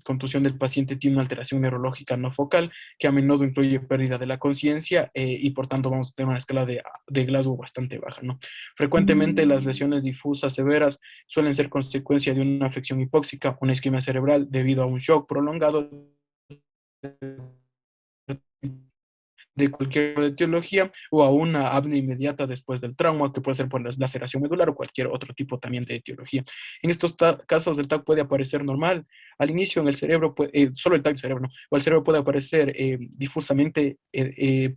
A: contusión del paciente tiene una alteración neurológica no focal, que a menudo incluye pérdida de la conciencia, y por tanto vamos a tener una escala de Glasgow bastante baja, ¿no? Frecuentemente las lesiones difusas severas suelen ser consecuencia de una afección hipóxica, una isquemia cerebral debido a un shock prolongado de cualquier etiología, o a una apnea inmediata después del trauma, que puede ser por la laceración medular o cualquier otro tipo también de etiología. En estos casos, el TAC puede aparecer normal al inicio en el cerebro, solo el TAC del cerebro, ¿no? O el cerebro puede aparecer difusamente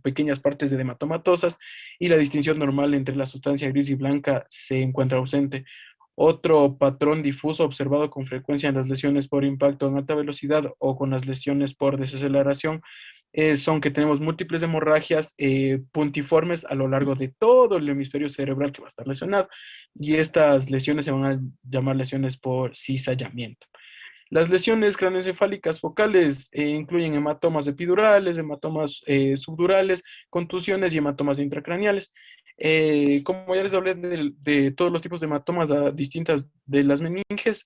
A: pequeñas partes de hematomatosas, y la distinción normal entre la sustancia gris y blanca se encuentra ausente. Otro patrón difuso observado con frecuencia en las lesiones por impacto en alta velocidad o con las lesiones por desaceleración son que tenemos múltiples hemorragias puntiformes a lo largo de todo el hemisferio cerebral que va a estar lesionado, y estas lesiones se van a llamar lesiones por cizallamiento. Las lesiones craneoencefálicas focales incluyen hematomas epidurales, hematomas subdurales, contusiones y hematomas intracraneales. Como ya les hablé de todos los tipos de hematomas distintas de las meninges,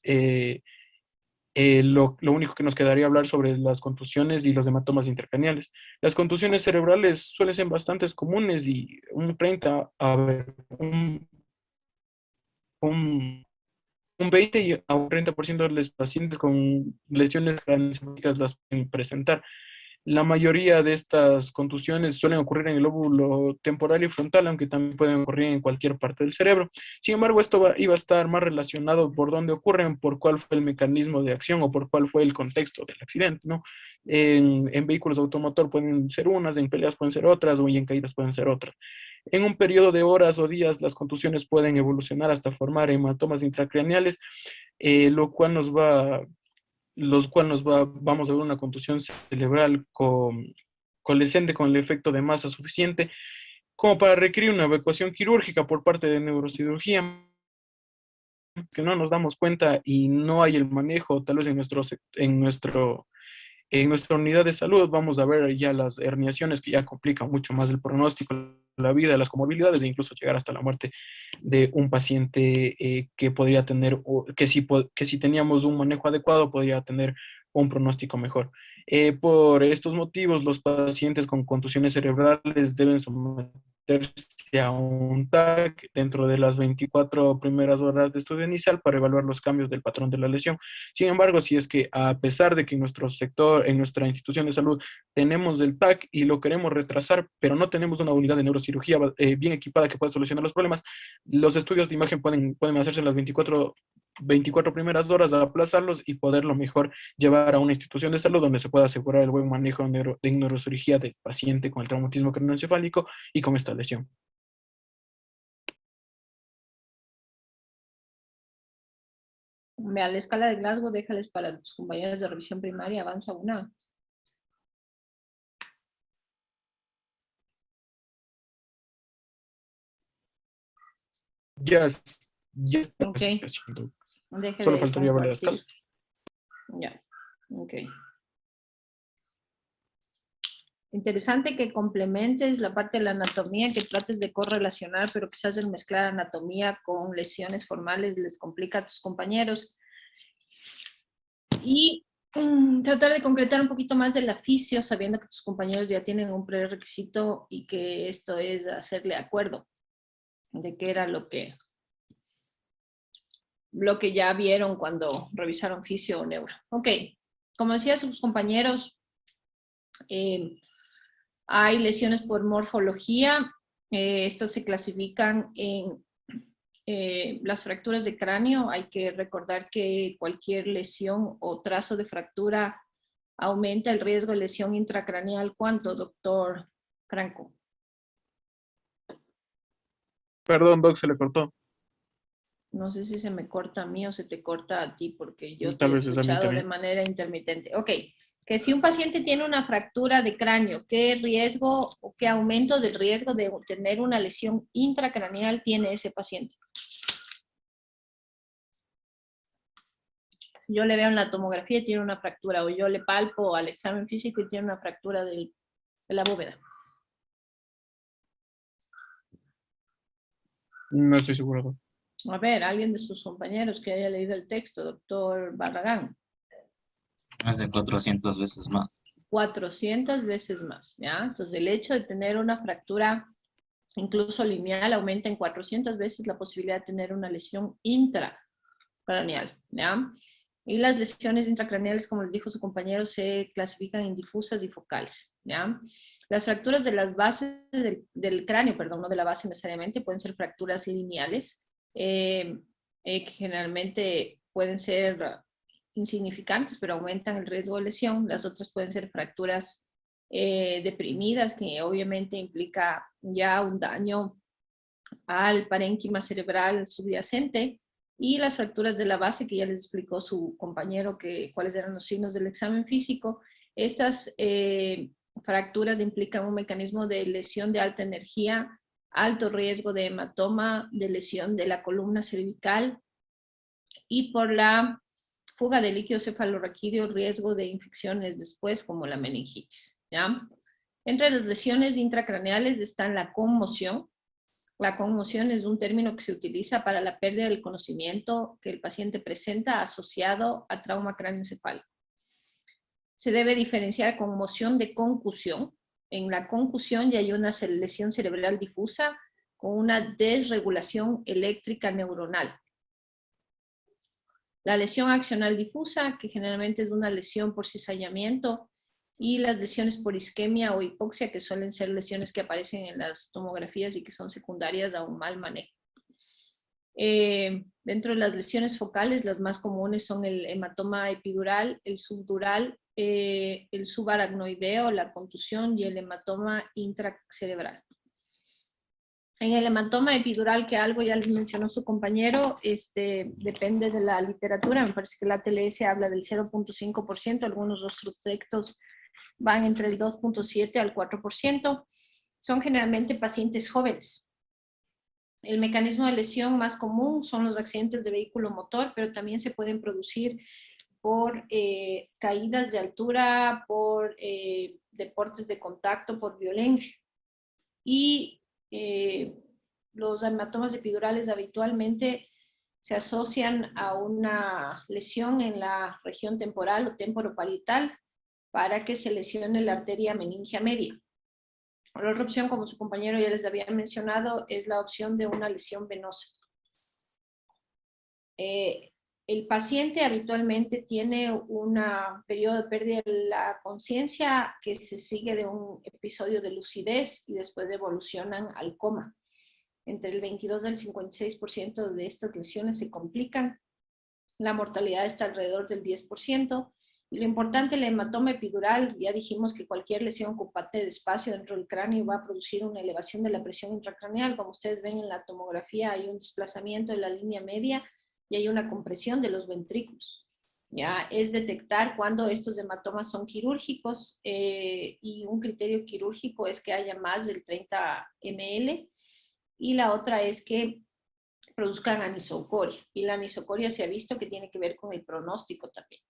A: lo único que nos quedaría hablar sobre las contusiones y los hematomas intercraneales. Las contusiones cerebrales suelen ser bastante comunes, y un, un 20 a un 30% de los pacientes con lesiones craneoencefálicas las pueden presentar. La mayoría de estas contusiones suelen ocurrir en el lóbulo temporal y frontal, aunque también pueden ocurrir en cualquier parte del cerebro. Sin embargo, esto iba a estar más relacionado por dónde ocurren, por cuál fue el mecanismo de acción o por cuál fue el contexto del accidente, ¿no? En vehículos automotor pueden ser unas, en peleas pueden ser otras, o en caídas pueden ser otras. En un periodo de horas o días, las contusiones pueden evolucionar hasta formar hematomas intracraneales, lo cual nos va vamos a ver una contusión cerebral coalescente con el efecto de masa suficiente como para requerir una evacuación quirúrgica por parte de neurocirugía, que no nos damos cuenta y no hay el manejo, tal vez en nuestra unidad de salud vamos a ver ya las herniaciones que ya complican mucho más el pronóstico, la vida, las comorbilidades, e incluso llegar hasta la muerte de un paciente que podría tener, que si teníamos un manejo adecuado, podría tener un pronóstico mejor. Por estos motivos, los pacientes con contusiones cerebrales deben someterse a un TAC dentro de las 24 primeras horas de estudio inicial para evaluar los cambios del patrón de la lesión. Sin embargo, si es que a pesar de que en nuestro sector, en nuestra institución de salud, tenemos el TAC y lo queremos retrasar, pero no tenemos una unidad de neurocirugía bien equipada que pueda solucionar los problemas, los estudios de imagen pueden hacerse en las 24 primeras horas, aplazarlos y poderlo mejor llevar a una institución de salud donde se pueda asegurar el buen manejo de neurocirugía del paciente con el traumatismo craneoencefálico y con esta lesión.
B: Vea, la escala de Glasgow, déjales para tus compañeros de revisión primaria, avanza una.
A: Ya está
B: Ok,
A: haciendo.
B: deje
A: Solo
B: de
A: faltaría ver la
B: compartir.
A: escala.
B: Ya, ok. Interesante que complementes la parte de la anatomía, que trates de correlacionar, pero quizás el mezclar anatomía con lesiones formales les complica a tus compañeros. Y tratar de concretar un poquito más del fisio, sabiendo que tus compañeros ya tienen un prerequisito y que esto es hacerle acuerdo de qué era lo que ya vieron cuando revisaron fisio o neuro. Ok, como decía sus compañeros, hay lesiones por morfología. Estas se clasifican en las fracturas de cráneo. Hay que recordar que cualquier lesión o trazo de fractura aumenta el riesgo de lesión intracraneal. ¿Cuánto, doctor Franco?
A: Perdón, Doc, se le cortó.
B: No sé si se me corta a mí o se te corta a ti, porque yo te
A: Tal
B: he
A: vez es a mí
B: escuchado de
A: también.
B: manera intermitente. Ok, que si un paciente tiene una fractura de cráneo, ¿qué riesgo o qué aumento del riesgo de tener una lesión intracraneal tiene ese paciente? Yo le veo en la tomografía y tiene una fractura, o yo le palpo al examen físico y tiene una fractura de la bóveda.
A: No estoy seguro, Doc.
B: A ver, alguien de sus compañeros que haya leído el texto, doctor Barragán.
C: Más de 400 veces más.
B: 400 veces más, ¿ya? Entonces, el hecho de tener una fractura, incluso lineal, aumenta en 400 veces la posibilidad de tener una lesión intracraneal, ¿ya? Y las lesiones intracraneales, como les dijo su compañero, se clasifican en difusas y focales, ¿ya? Las fracturas de las bases del cráneo, perdón, no de la base necesariamente, pueden ser fracturas lineales, que generalmente pueden ser insignificantes, pero aumentan el riesgo de lesión. Las otras pueden ser fracturas deprimidas, que obviamente implica ya un daño al parénquima cerebral subyacente, y las fracturas de la base, que ya les explicó su compañero cuáles eran los signos del examen físico. Estas fracturas implican un mecanismo de lesión de alta energía, alto riesgo de hematoma, de lesión de la columna cervical, y por la fuga de líquido cefalorraquídeo, riesgo de infecciones después, como la meningitis, ¿ya? Entre las lesiones intracraneales están la conmoción. La conmoción es un término que se utiliza para la pérdida del conocimiento que el paciente presenta asociado a trauma craneoencefálico. Se debe diferenciar conmoción de concusión. En la concusión ya hay una lesión cerebral difusa con una desregulación eléctrica neuronal. La lesión axonal difusa, que generalmente es una lesión por cizallamiento, y las lesiones por isquemia o hipoxia, que suelen ser lesiones que aparecen en las tomografías y que son secundarias a un mal manejo. Dentro de las lesiones focales, las más comunes son el hematoma epidural, el subdural, el subaracnoideo, la contusión y el hematoma intracerebral. En el hematoma epidural, que algo ya les mencionó su compañero, depende de la literatura, me parece que la TLS habla del 0.5%, algunos otros textos van entre el 2.7 al 4%, son generalmente pacientes jóvenes. El mecanismo de lesión más común son los accidentes de vehículo motor, pero también se pueden producir por caídas de altura, por deportes de contacto, por violencia. Y los hematomas epidurales habitualmente se asocian a una lesión en la región temporal o temporoparietal para que se lesione la arteria meningia media. La otra opción, como su compañero ya les había mencionado, es la opción de una lesión venosa. El paciente habitualmente tiene un periodo de pérdida de la conciencia que se sigue de un episodio de lucidez y después evolucionan al coma. Entre el 22 y el 56% de estas lesiones se complican. La mortalidad está alrededor del 10%. Y lo importante, el hematoma epidural, ya dijimos que cualquier lesión ocupante de espacio dentro del cráneo va a producir una elevación de la presión intracraneal. Como ustedes ven en la tomografía, hay un desplazamiento de la línea media y hay una compresión de los ventrículos. Ya es detectar cuando estos hematomas son quirúrgicos y un criterio quirúrgico es que haya más del 30 ml y la otra es que produzcan anisocoria y la anisocoria se ha visto que tiene que ver con el pronóstico también.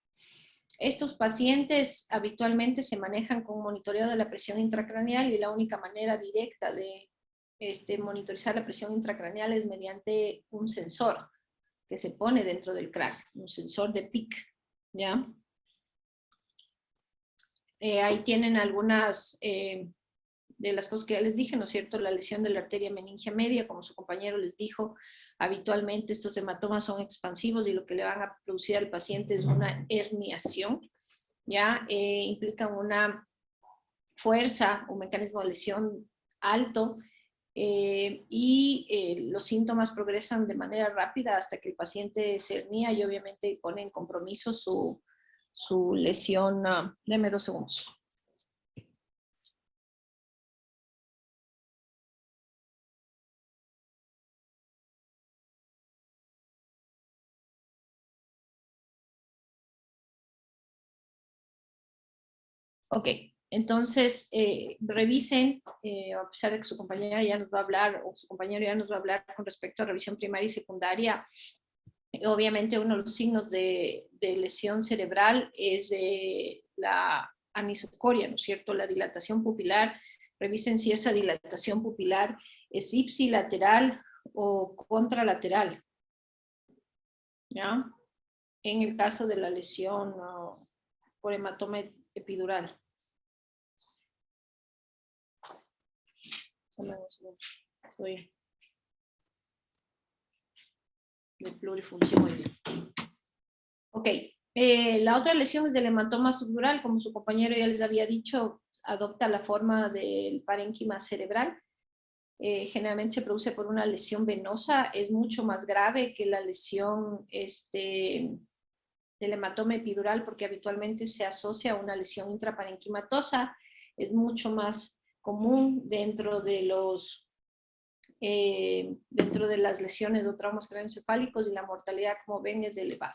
B: Estos pacientes habitualmente se manejan con monitoreo de la presión intracraneal y la única manera directa de monitorizar la presión intracraneal es mediante un sensor que se pone dentro del cráneo, un sensor de PIC, ¿ya? Ahí tienen algunas de las cosas que ya les dije, ¿no es cierto? La lesión de la arteria meningia media, como su compañero les dijo, habitualmente estos hematomas son expansivos y lo que le van a producir al paciente es una herniación, ¿ya? Implican una fuerza, un mecanismo de lesión alto, los síntomas progresan de manera rápida hasta que el paciente se hernia y obviamente pone en compromiso su lesión. Deme 2 segundos. Ok, entonces revisen, a pesar de que su compañera ya nos va a hablar, o su compañero ya nos va a hablar con respecto a revisión primaria y secundaria. Obviamente uno de los signos de lesión cerebral es la anisocoria, ¿no es cierto? La dilatación pupilar. Revisen si esa dilatación pupilar es ipsilateral o contralateral, ¿ya? En el caso de la lesión por hematoma epidural. Soy de plurifunción hoy día. Ok, la otra lesión es del hematoma subdural, como su compañero ya les había dicho, adopta la forma del parénquima cerebral. Generalmente se produce por una lesión venosa, es mucho más grave que la lesión del hematoma epidural porque habitualmente se asocia a una lesión intraparenquimatosa, es mucho más común dentro de las lesiones o traumas craneoencefálicos y la mortalidad, como ven, es elevada.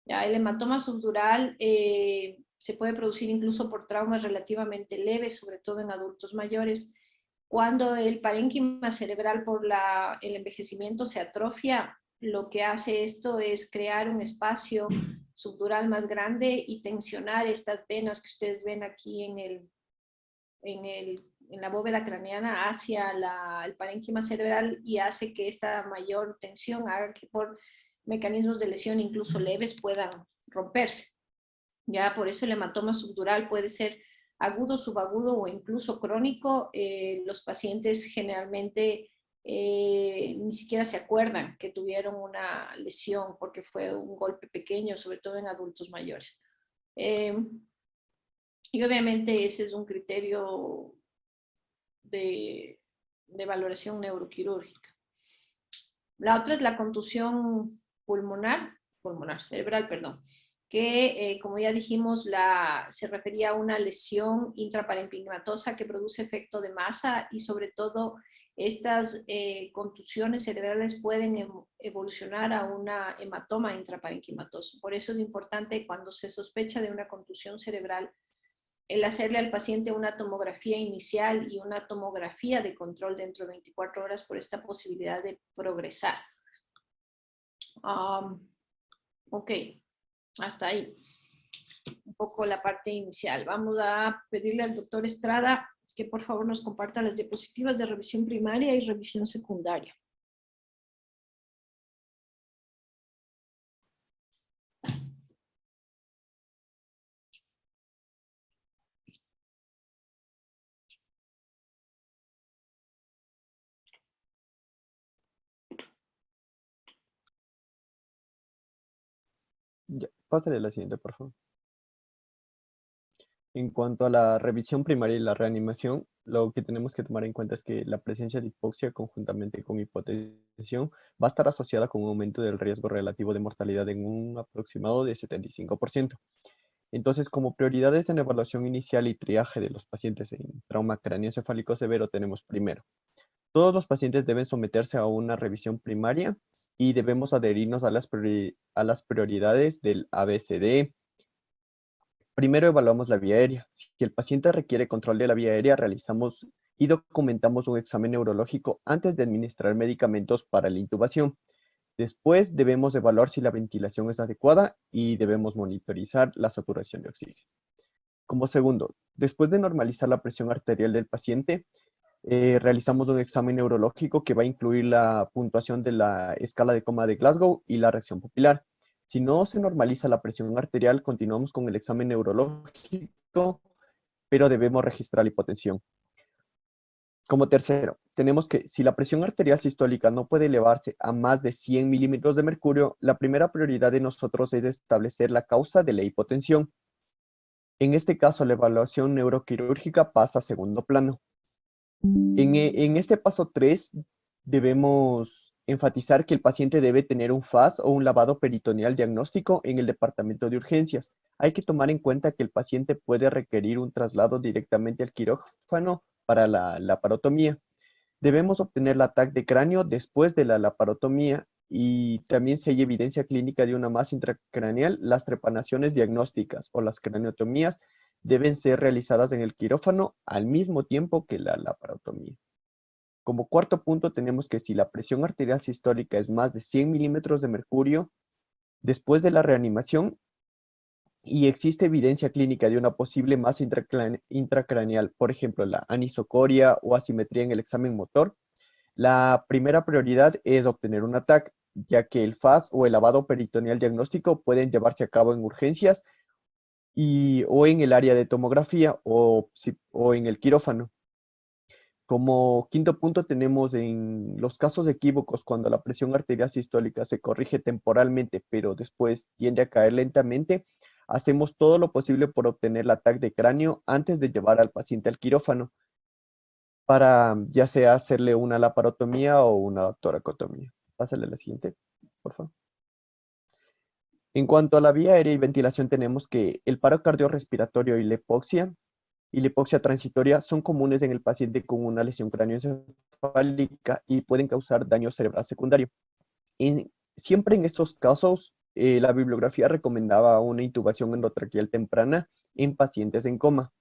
B: Ya, el hematoma subdural se puede producir incluso por traumas relativamente leves, sobre todo en adultos mayores. Cuando el parénquima cerebral por el envejecimiento se atrofia, lo que hace esto es crear un espacio subdural más grande y tensionar estas venas que ustedes ven aquí en la bóveda craneana hacia el parénquima cerebral y hace que esta mayor tensión haga que por mecanismos de lesión incluso leves puedan romperse. Ya por eso el hematoma subdural puede ser agudo, subagudo o incluso crónico. Los pacientes generalmente ni siquiera se acuerdan que tuvieron una lesión porque fue un golpe pequeño, sobre todo en adultos mayores. Y obviamente ese es un criterio de valoración neuroquirúrgica. La otra es la contusión cerebral, perdón, que como ya dijimos, se refería a una lesión intraparenquimatosa que produce efecto de masa y sobre todo estas contusiones cerebrales pueden evolucionar a una hematoma intraparenquimatoso. Por eso es importante cuando se sospecha de una contusión cerebral el hacerle al paciente una tomografía inicial y una tomografía de control dentro de 24 horas por esta posibilidad de progresar. Ok, hasta ahí. Un poco la parte inicial. Vamos a pedirle al doctor Estrada que por favor nos comparta las diapositivas de revisión primaria y revisión secundaria.
D: Ya, pásale la siguiente, por favor. En cuanto a la revisión primaria y la reanimación, lo que tenemos que tomar en cuenta es que la presencia de hipoxia conjuntamente con hipotensión va a estar asociada con un aumento del riesgo relativo de mortalidad en un aproximado de 75%. Entonces, como prioridades en evaluación inicial y triaje de los pacientes en trauma craneoencefálico severo, tenemos primero, todos los pacientes deben someterse a una revisión primaria y debemos adherirnos a a las prioridades del ABCD. Primero evaluamos la vía aérea. Si el paciente requiere control de la vía aérea, realizamos y documentamos un examen neurológico antes de administrar medicamentos para la intubación. Después debemos evaluar si la ventilación es adecuada y debemos monitorizar la saturación de oxígeno. Como segundo, después de normalizar la presión arterial del paciente, realizamos un examen neurológico que va a incluir la puntuación de la escala de coma de Glasgow y la reacción pupilar. Si no se normaliza la presión arterial, continuamos con el examen neurológico, pero debemos registrar la hipotensión. Como tercero, tenemos que si la presión arterial sistólica no puede elevarse a más de 100 milímetros de mercurio, la primera prioridad de nosotros es establecer la causa de la hipotensión. En este caso, la evaluación neuroquirúrgica pasa a segundo plano. En este paso 3, debemos enfatizar que el paciente debe tener un FAS o un lavado peritoneal diagnóstico en el departamento de urgencias. Hay que tomar en cuenta que el paciente puede requerir un traslado directamente al quirófano para la laparotomía. Debemos obtener la TAC de cráneo después de la laparotomía y también si hay evidencia clínica de una masa intracraneal, las trepanaciones diagnósticas o las craniotomías deben ser realizadas en el quirófano al mismo tiempo que la laparotomía. Como cuarto punto tenemos que si la presión arterial sistólica es más de 100 milímetros de mercurio, después de la reanimación y existe evidencia clínica de una posible masa intracraneal, por ejemplo, la anisocoria o asimetría en el examen motor, la primera prioridad es obtener un ATAC, ya que el FAS o el lavado peritoneal diagnóstico pueden llevarse a cabo en urgencias o en el área de tomografía o en el quirófano. Como quinto punto tenemos en los casos equívocos cuando la presión arterial sistólica se corrige temporalmente, pero después tiende a caer lentamente, hacemos todo lo posible por obtener la TAC de cráneo antes de llevar al paciente al quirófano, para ya sea hacerle una laparotomía o una toracotomía. Pásale a la siguiente, por favor. En cuanto a la vía aérea y ventilación, tenemos que el paro cardiorrespiratorio y la hipoxia transitoria son comunes en el paciente con una lesión cráneoencefálica y pueden causar daño cerebral secundario. Siempre en estos casos, la bibliografía recomendaba una intubación endotraqueal temprana en pacientes en coma.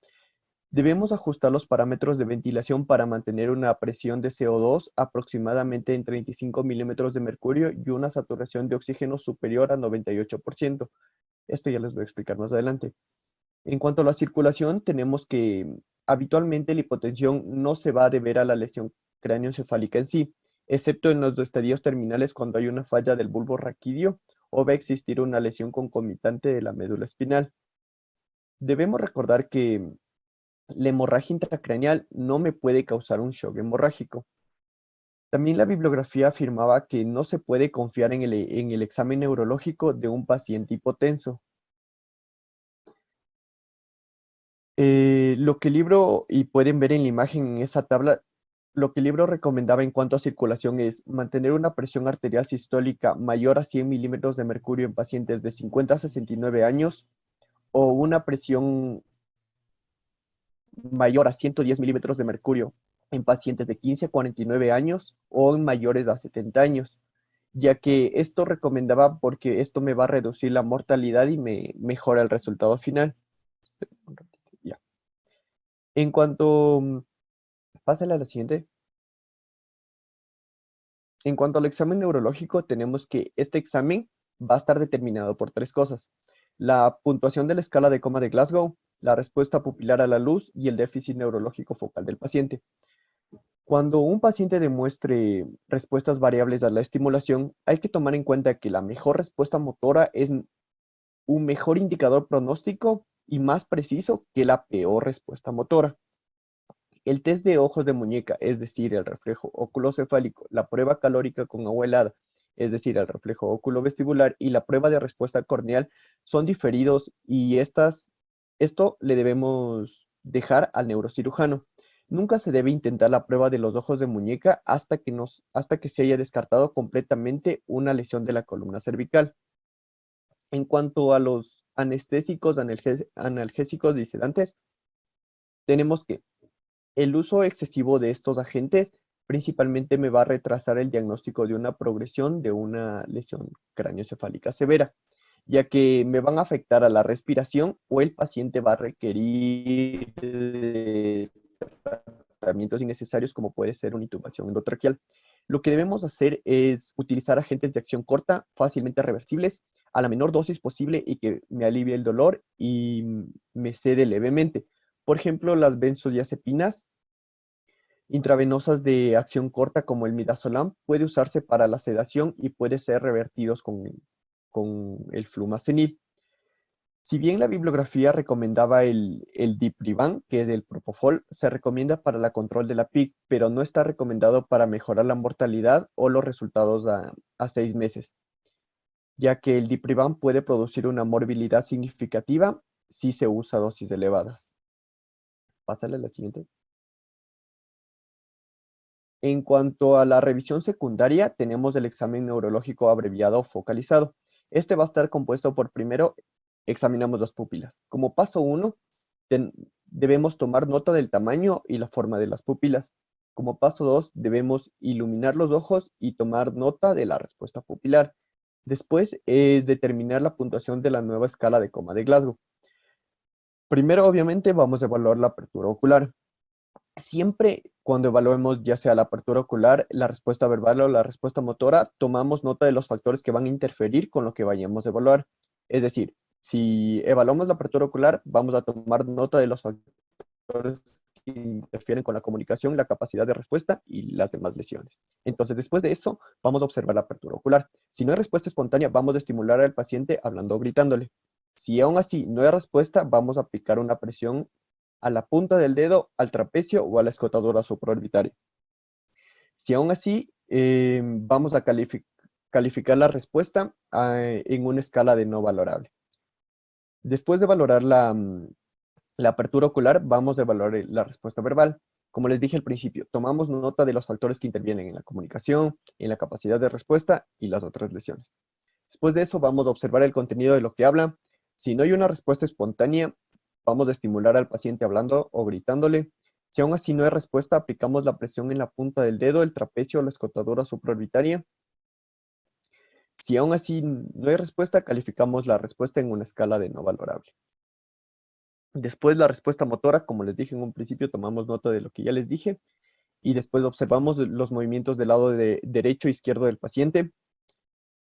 D: Debemos ajustar los parámetros de ventilación para mantener una presión de CO2 aproximadamente en 35 milímetros de mercurio y una saturación de oxígeno superior a 98%. Esto ya les voy a explicar más adelante. En cuanto a la circulación, tenemos que habitualmente la hipotensión no se va a deber a la lesión cráneoencefálica en sí, excepto en los estadios terminales cuando hay una falla del bulbo raquídeo o va a existir una lesión concomitante de la médula espinal. Debemos recordar que la hemorragia intracraneal no me puede causar un shock hemorrágico. También la bibliografía afirmaba que no se puede confiar en el examen neurológico de un paciente hipotenso. Lo que el libro, y pueden ver en la imagen en esa tabla, lo que el libro recomendaba en cuanto a circulación es mantener una presión arterial sistólica mayor a 100 milímetros de mercurio en pacientes de 50 a 69 años o una presión mayor a 110 milímetros de mercurio en pacientes de 15 a 49 años o en mayores a 70 años, ya que esto recomendaba porque esto me va a reducir la mortalidad y me mejora el resultado final. Ya. En cuanto, pásale a la siguiente. En cuanto al examen neurológico, tenemos que este examen va a estar determinado por tres cosas: la puntuación de la escala de coma de Glasgow, la respuesta pupilar a la luz y el déficit neurológico focal del paciente. Cuando un paciente demuestre respuestas variables a la estimulación, hay que tomar en cuenta que la mejor respuesta motora es un mejor indicador pronóstico y más preciso que la peor respuesta motora. El test de ojos de muñeca, es decir, el reflejo oculocefálico, la prueba calórica con agua helada, es decir, el reflejo oculovestibular, y la prueba de respuesta corneal son diferidos y esto le debemos dejar al neurocirujano. Nunca se debe intentar la prueba de los ojos de muñeca hasta que se haya descartado completamente una lesión de la columna cervical. En cuanto a los anestésicos, analgésicos y sedantes, tenemos que el uso excesivo de estos agentes principalmente me va a retrasar el diagnóstico de una progresión de una lesión craneoencefálica severa, ya que me van a afectar a la respiración o el paciente va a requerir tratamientos innecesarios como puede ser una intubación endotraqueal. Lo que debemos hacer es utilizar agentes de acción corta, fácilmente reversibles, a la menor dosis posible y que me alivie el dolor y me cede levemente. Por ejemplo, las benzodiazepinas intravenosas de acción corta como el midazolam puede usarse para la sedación y puede ser revertidos con el flumazenil. Si bien la bibliografía recomendaba el Diprivan, que es el Propofol, se recomienda para el control de la PIC, pero no está recomendado para mejorar la mortalidad o los resultados a 6 meses, ya que el Diprivan puede producir una morbilidad significativa si se usa a dosis elevadas. Pásale a la siguiente. En cuanto a la revisión secundaria, tenemos el examen neurológico abreviado focalizado. Este va a estar compuesto por primero, examinamos las pupilas. Como paso 1, debemos tomar nota del tamaño y la forma de las pupilas. Como paso 2, debemos iluminar los ojos y tomar nota de la respuesta pupilar. Después es determinar la puntuación de la nueva escala de coma de Glasgow. Primero, obviamente, vamos a evaluar la apertura ocular. Siempre cuando evaluemos ya sea la apertura ocular, la respuesta verbal o la respuesta motora, tomamos nota de los factores que van a interferir con lo que vayamos a evaluar. Es decir, si evaluamos la apertura ocular, vamos a tomar nota de los factores que interfieren con la comunicación, la capacidad de respuesta y las demás lesiones. Entonces, después de eso, vamos a observar la apertura ocular. Si no hay respuesta espontánea, vamos a estimular al paciente hablando o gritándole. Si aún así no hay respuesta, vamos a aplicar una presión a la punta del dedo, al trapecio o a la escotadura supraorbitaria. Si aún así, vamos a calificar la respuesta en una escala de no valorable. Después de valorar la apertura ocular, vamos a evaluar la respuesta verbal. Como les dije al principio, tomamos nota de los factores que intervienen en la comunicación, en la capacidad de respuesta y las otras lesiones. Después de eso, vamos a observar el contenido de lo que habla. Si no hay una respuesta espontánea, vamos a estimular al paciente hablando o gritándole. Si aún así no hay respuesta, aplicamos la presión en la punta del dedo, el trapecio o la escotadura supraorbitaria. Si aún así no hay respuesta, calificamos la respuesta en una escala de no valorable. Después la respuesta motora, como les dije en un principio, tomamos nota de lo que ya les dije. Y después observamos los movimientos del lado derecho e izquierdo del paciente.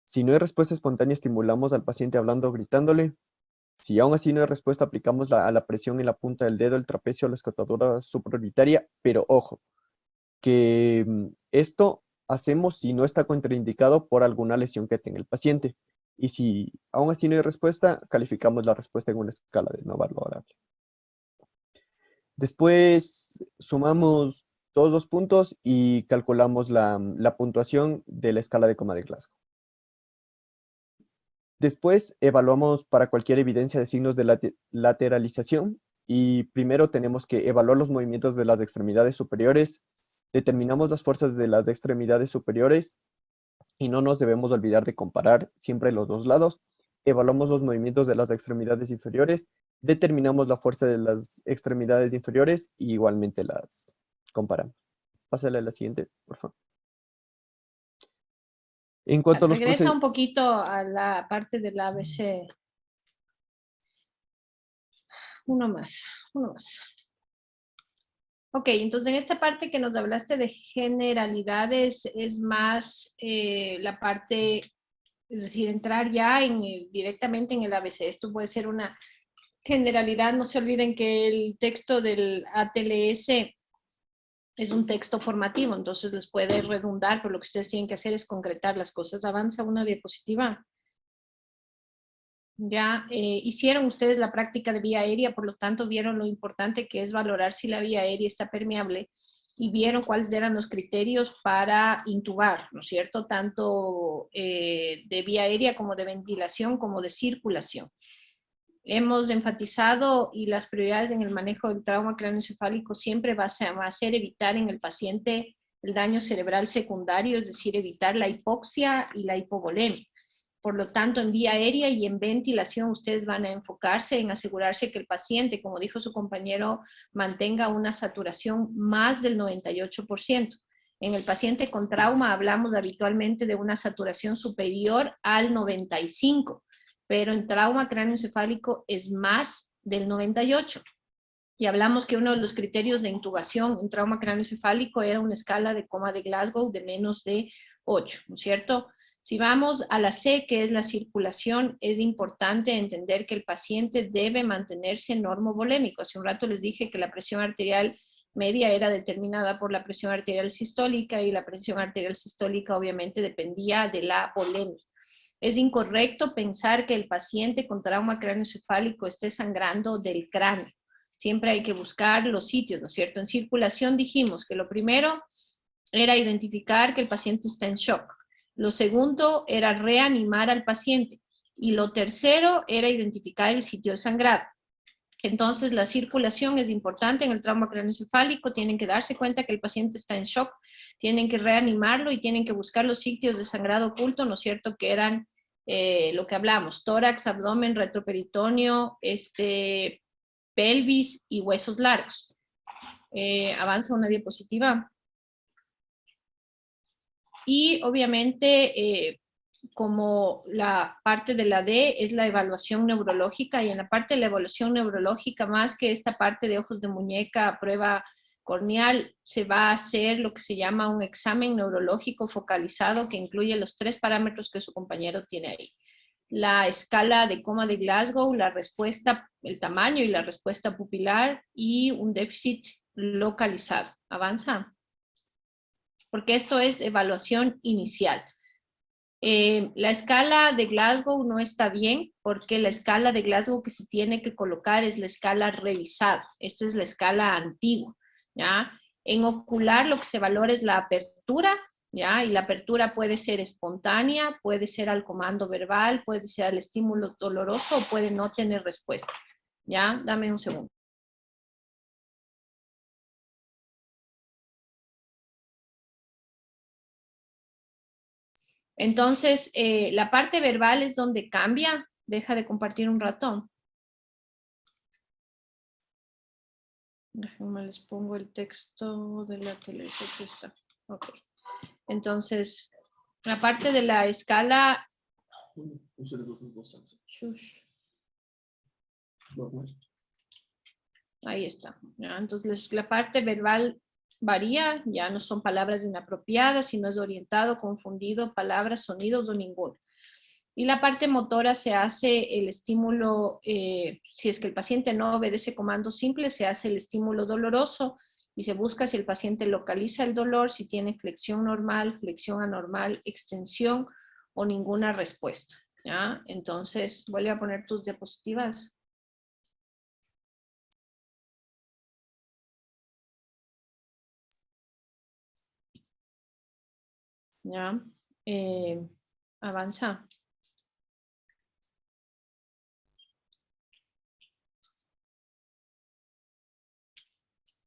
D: Si no hay respuesta espontánea, estimulamos al paciente hablando o gritándole. Si aún así no hay respuesta, aplicamos la presión en la punta del dedo, el trapecio, la escotadura supraorbitaria, pero ojo, que esto hacemos si no está contraindicado por alguna lesión que tenga el paciente. Y si aún así no hay respuesta, calificamos la respuesta en una escala de no valorable. Después sumamos todos los puntos y calculamos la puntuación de la escala de coma de Glasgow. Después evaluamos para cualquier evidencia de signos de lateralización y primero tenemos que evaluar los movimientos de las extremidades superiores, determinamos las fuerzas de las extremidades superiores y no nos debemos olvidar de comparar siempre los dos lados. Evaluamos los movimientos de las extremidades inferiores, determinamos la fuerza de las extremidades inferiores y igualmente las comparamos. Pásale a la siguiente, por favor. En cuanto a los
B: Regresa un poquito a la parte del ABC. Uno más. Ok, entonces en esta parte que nos hablaste de generalidades es más la parte, es decir, entrar ya directamente en el ABC. Esto puede ser una generalidad. No se olviden que el texto del ATLS es un texto formativo, entonces les puede redundar, pero lo que ustedes tienen que hacer es concretar las cosas. Avanza una diapositiva. Ya hicieron ustedes la práctica de vía aérea, por lo tanto vieron lo importante que es valorar si la vía aérea está permeable y vieron cuáles eran los criterios para intubar, ¿no es cierto? Tanto de vía aérea como de ventilación como de circulación. Hemos enfatizado y las prioridades en el manejo del trauma craneoencefálico siempre va a ser evitar en el paciente el daño cerebral secundario, es decir, evitar la hipoxia y la hipovolemia. Por lo tanto, en vía aérea y en ventilación, ustedes van a enfocarse en asegurarse que el paciente, como dijo su compañero, mantenga una saturación más del 98%. En el paciente con trauma hablamos habitualmente de una saturación superior al 95, pero en trauma cráneoencefálico es más del 98. Y hablamos que uno de los criterios de intubación en trauma cráneoencefálico era una escala de coma de Glasgow de menos de 8, ¿no es cierto? Si vamos a la C, que es la circulación, es importante entender que el paciente debe mantenerse normovolémico. Hace un rato les dije que la presión arterial media era determinada por la presión arterial sistólica y la presión arterial sistólica obviamente dependía de la volemia. Es incorrecto pensar que el paciente con trauma cráneoencefálico esté sangrando del cráneo. Siempre hay que buscar los sitios, ¿no es cierto? En circulación dijimos que lo primero era identificar que el paciente está en shock. Lo segundo era reanimar al paciente. Y lo tercero era identificar el sitio de sangrado. Entonces, la circulación es importante en el trauma craneoencefálico. Tienen que darse cuenta que el paciente está en shock. Tienen que reanimarlo y tienen que buscar los sitios de sangrado oculto, ¿no es cierto? Que eran lo que hablamos, tórax, abdomen, retroperitoneo, pelvis y huesos largos. Avanza una diapositiva. Y obviamente, como la parte de la D es la evaluación neurológica, y en la parte de la evaluación neurológica, más que esta parte de ojos de muñeca, prueba corneal, se va a hacer lo que se llama un examen neurológico focalizado que incluye los 3 parámetros que su compañero tiene ahí. La escala de coma de Glasgow, la respuesta, el tamaño y la respuesta pupilar y un déficit localizado. Avanza. Porque esto es evaluación inicial. La escala de Glasgow no está bien porque la escala de Glasgow que se tiene que colocar es la escala revisada. Esta es la escala antigua, ¿ya? En ocular lo que se valora es la apertura, ¿ya? Y la apertura puede ser espontánea, puede ser al comando verbal, puede ser al estímulo doloroso o puede no tener respuesta, ¿ya? Dame un segundo. Entonces, la parte verbal es donde cambia. Deja de compartir un ratón. Déjenme les pongo el texto de la tele. Aquí está. Ok. Entonces, la parte de la escala... Shush. Ahí está. ¿Ya? Entonces, la parte verbal varía, ya no son palabras inapropiadas, sino es orientado, confundido, palabras, sonidos o ninguno. Y la parte motora se hace el estímulo, si es que el paciente no obedece comando simple, se hace el estímulo doloroso y se busca si el paciente localiza el dolor, si tiene flexión normal, flexión anormal, extensión o ninguna respuesta. ¿Ya? Entonces, vuelve a poner tus diapositivas. ¿Ya? Avanza.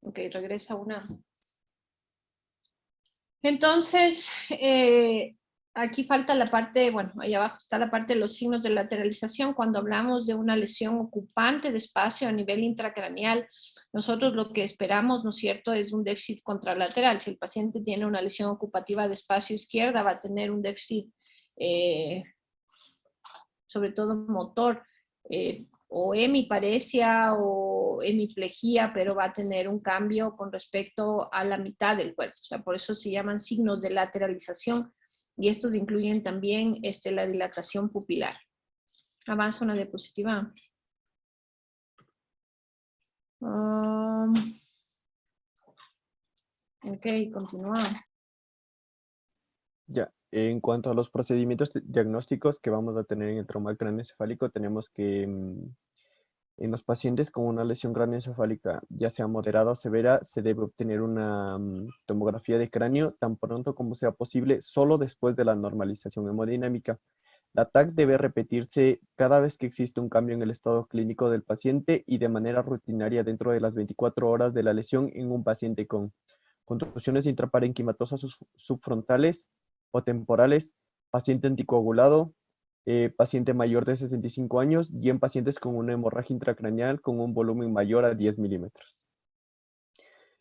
B: Ok, regresa una. Entonces, aquí falta la parte, bueno, ahí abajo está la parte de los signos de lateralización. Cuando hablamos de una lesión ocupante de espacio a nivel intracraneal, nosotros lo que esperamos, ¿no es cierto?, es un déficit contralateral. Si el paciente tiene una lesión ocupativa de espacio izquierda, va a tener un déficit, sobre todo motor, o hemiparesia o hemiplegia, pero va a tener un cambio con respecto a la mitad del cuerpo. O sea, por eso se llaman signos de lateralización y estos incluyen también la dilatación pupilar. Avanza una diapositiva. Ok, continúa.
D: Ya, en cuanto a los procedimientos diagnósticos que vamos a tener en el trauma craneoencefálico, tenemos que en los pacientes con una lesión craneoencefálica, ya sea moderada o severa, se debe obtener una tomografía de cráneo tan pronto como sea posible, solo después de la normalización hemodinámica. La TAC debe repetirse cada vez que existe un cambio en el estado clínico del paciente y de manera rutinaria dentro de las 24 horas de la lesión en un paciente con contusiones intraparenquimatosas subfrontales o temporales, paciente anticoagulado, paciente mayor de 65 años y en pacientes con una hemorragia intracraneal con un volumen mayor a 10 milímetros.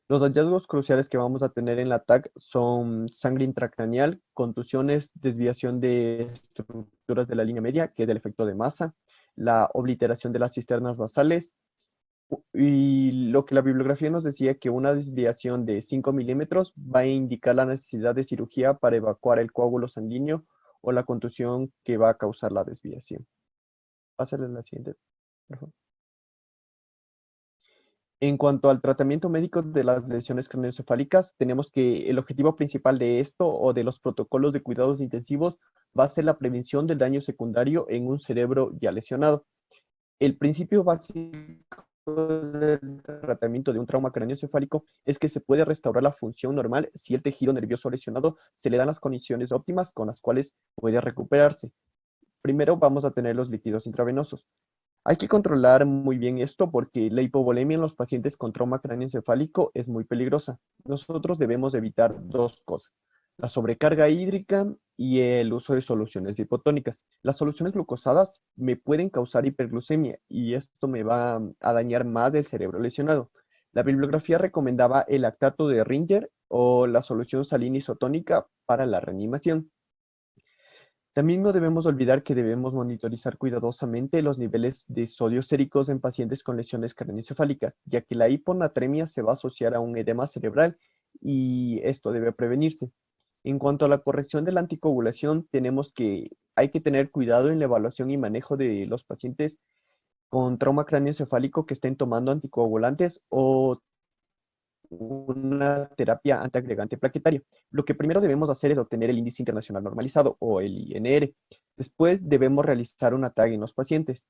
D: Los hallazgos cruciales que vamos a tener en la TAC son sangre intracraneal, contusiones, desviación de estructuras de la línea media, que es el efecto de masa, la obliteración de las cisternas basales, y lo que la bibliografía nos decía que una desviación de 5 milímetros va a indicar la necesidad de cirugía para evacuar el coágulo sanguíneo o la contusión que va a causar la desviación. Pásale a la siguiente, por favor. En cuanto al tratamiento médico de las lesiones craneoencefálicas, tenemos que el objetivo principal de esto o de los protocolos de cuidados intensivos va a ser la prevención del daño secundario en un cerebro ya lesionado. El principio básico del tratamiento de un trauma craneoencefálico es que se puede restaurar la función normal si el tejido nervioso lesionado se le dan las condiciones óptimas con las cuales puede recuperarse. Primero vamos a tener los líquidos intravenosos. Hay que controlar muy bien esto porque la hipovolemia en los pacientes con trauma craneoencefálico es muy peligrosa. Nosotros debemos evitar dos cosas: la sobrecarga hídrica y el uso de soluciones hipotónicas. Las soluciones glucosadas me pueden causar hiperglucemia y esto me va a dañar más el cerebro lesionado. La bibliografía recomendaba el lactato de Ringer o la solución salina isotónica para la reanimación. También no debemos olvidar que debemos monitorizar cuidadosamente los niveles de sodio séricos en pacientes con lesiones craneoencefálicas, ya que la hiponatremia se va a asociar a un edema cerebral y esto debe prevenirse. En cuanto a la corrección de la anticoagulación, hay que tener cuidado en la evaluación y manejo de los pacientes con trauma craneoencefálico que estén tomando anticoagulantes o una terapia antiagregante plaquetaria. Lo que primero debemos hacer es obtener el índice internacional normalizado o el INR. Después debemos realizar una TAG en los pacientes.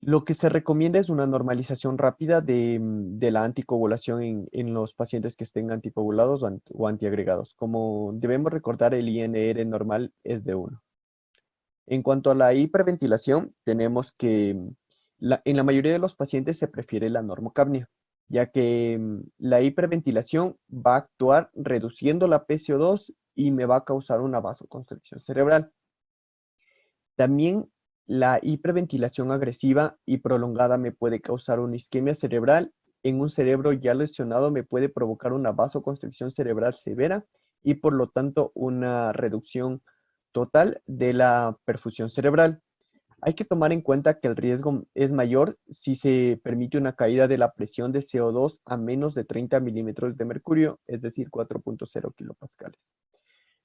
D: Lo que se recomienda es una normalización rápida de la anticoagulación en los pacientes que estén anticoagulados o antiagregados. Como debemos recordar, el INR normal es de 1. En cuanto a la hiperventilación, tenemos que en la mayoría de los pacientes se prefiere la normocapnia, ya que la hiperventilación va a actuar reduciendo la PCO2 y me va a causar una vasoconstricción cerebral. También la hiperventilación agresiva y prolongada me puede causar una isquemia cerebral. En un cerebro ya lesionado me puede provocar una vasoconstricción cerebral severa y por lo tanto una reducción total de la perfusión cerebral. Hay que tomar en cuenta que el riesgo es mayor si se permite una caída de la presión de CO2 a menos de 30 milímetros de mercurio, es decir, 4.0 kilopascales.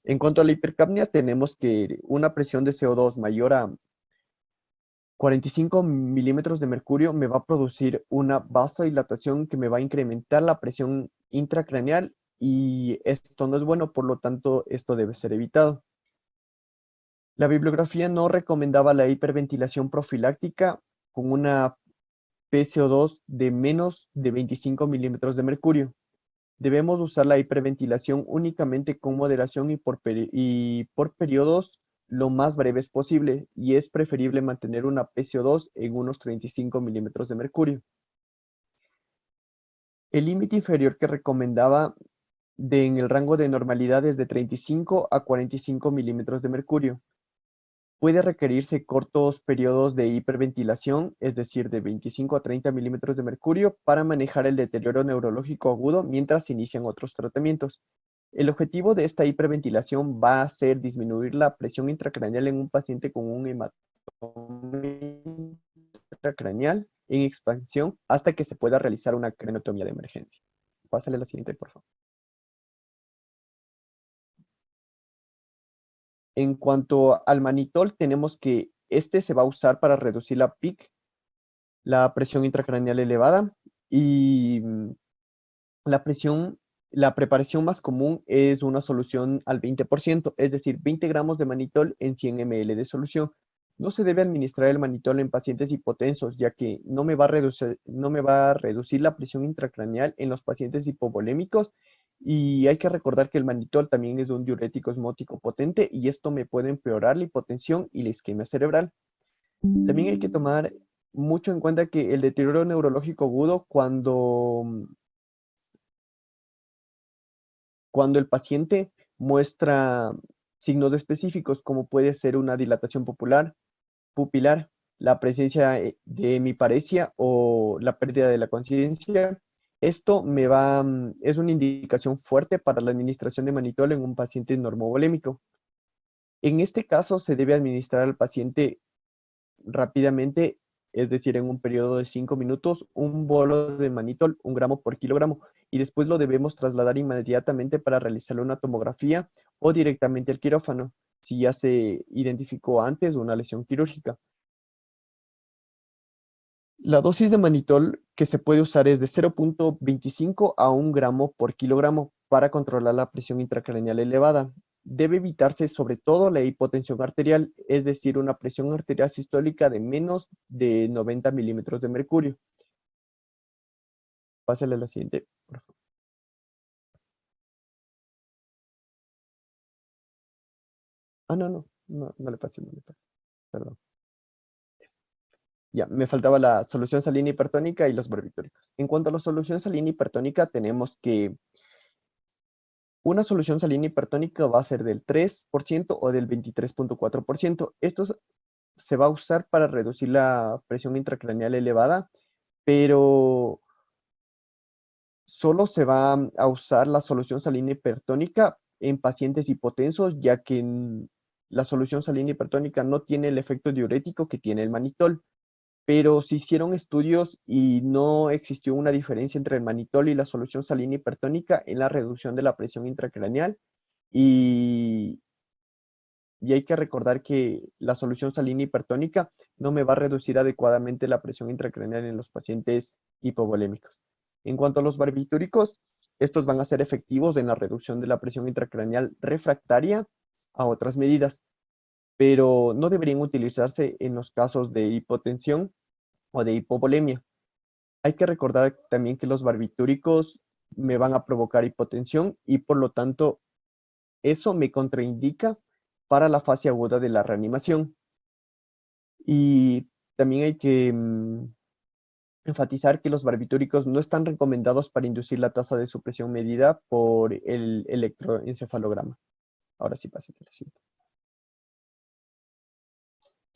D: En cuanto a la hipercapnia, tenemos que una presión de CO2 mayor a 45 milímetros de mercurio me va a producir una vasodilatación que me va a incrementar la presión intracraneal y esto no es bueno, por lo tanto, esto debe ser evitado. La bibliografía no recomendaba la hiperventilación profiláctica con una PCO2 de menos de 25 milímetros de mercurio. Debemos usar la hiperventilación únicamente con moderación y por periodos lo más breves posible, y es preferible mantener una PCO2 en unos 35 milímetros de mercurio. El límite inferior que recomendaba en el rango de normalidad es de 35 a 45 milímetros de mercurio. Puede requerirse cortos periodos de hiperventilación, es decir, de 25 a 30 milímetros de mercurio, para manejar el deterioro neurológico agudo mientras se inician otros tratamientos. El objetivo de esta hiperventilación va a ser disminuir la presión intracraneal en un paciente con un hematoma intracraneal en expansión hasta que se pueda realizar una craneotomía de emergencia. Pásale a la siguiente, por favor. En cuanto al manitol, tenemos que este se va a usar para reducir la PIC, la presión intracraneal elevada, y la preparación más común es una solución al 20%, es decir, 20 gramos de manitol en 100 ml de solución. No se debe administrar el manitol en pacientes hipotensos, ya que no me va a reducir la presión intracraneal en los pacientes hipovolémicos. Y hay que recordar que el manitol también es un diurético osmótico potente y esto me puede empeorar la hipotensión y la isquemia cerebral. También hay que tomar mucho en cuenta que el deterioro neurológico agudo cuando el paciente muestra signos específicos como puede ser una dilatación pupilar, la presencia de hemiparesia o la pérdida de la conciencia, Esto es una indicación fuerte para la administración de manitol en un paciente normovolémico. En este caso, se debe administrar al paciente rápidamente, es decir, en un periodo de 5 minutos, un bolo de manitol, 1 gramo por kilogramo, y después lo debemos trasladar inmediatamente para realizarle una tomografía o directamente al quirófano, si ya se identificó antes una lesión quirúrgica. La dosis de manitol que se puede usar es de 0,25 a 1 gramo por kilogramo para controlar la presión intracraneal elevada. Debe evitarse sobre todo la hipotensión arterial, es decir, una presión arterial sistólica de menos de 90 milímetros de mercurio. Pásale a la siguiente, por favor. No le pase, perdón. Ya, me faltaba la solución salina hipertónica y los barbitúricos. En cuanto a la solución salina hipertónica, tenemos que una solución salina hipertónica va a ser del 3% o del 23,4%. Esto se va a usar para reducir la presión intracraneal elevada, pero solo se va a usar la solución salina hipertónica en pacientes hipotensos, ya que la solución salina hipertónica no tiene el efecto diurético que tiene el manitol. Pero se hicieron estudios y no existió una diferencia entre el manitol y la solución salina hipertónica en la reducción de la presión intracraneal. Y hay que recordar que la solución salina hipertónica no me va a reducir adecuadamente la presión intracraneal en los pacientes hipovolémicos. En cuanto a los barbitúricos, estos van a ser efectivos en la reducción de la presión intracraneal refractaria a otras medidas, pero no deberían utilizarse en los casos de hipotensión o de hipovolemia. Hay que recordar también que los barbitúricos me van a provocar hipotensión y por lo tanto eso me contraindica para la fase aguda de la reanimación. Y también hay que enfatizar que los barbitúricos no están recomendados para inducir la tasa de supresión medida por el electroencefalograma. Ahora sí, pase a la siguiente.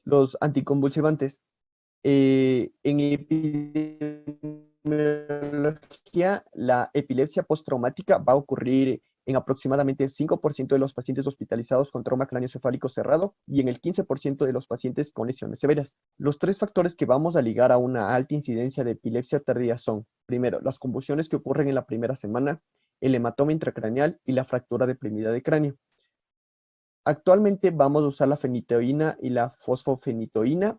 D: Los anticonvulsivantes. En epidemiología, la epilepsia postraumática va a ocurrir en aproximadamente el 5% de los pacientes hospitalizados con trauma craneoencefálico cerrado y en el 15% de los pacientes con lesiones severas. Los 3 factores que vamos a ligar a una alta incidencia de epilepsia tardía son, primero, las convulsiones que ocurren en la primera semana, el hematoma intracraneal y la fractura deprimida de cráneo. Actualmente vamos a usar la fenitoína y la fosfofenitoína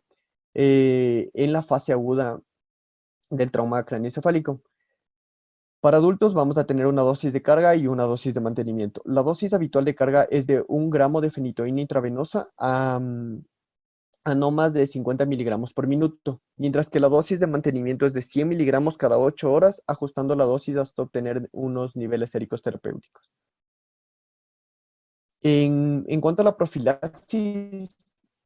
D: en la fase aguda del trauma craneoencefálico. Para adultos vamos a tener una dosis de carga y una dosis de mantenimiento. La dosis habitual de carga es de 1 gramo de fenitoína intravenosa a no más de 50 miligramos por minuto, mientras que la dosis de mantenimiento es de 100 miligramos cada 8 horas, ajustando la dosis hasta obtener unos niveles séricos terapéuticos. En cuanto a la profilaxis,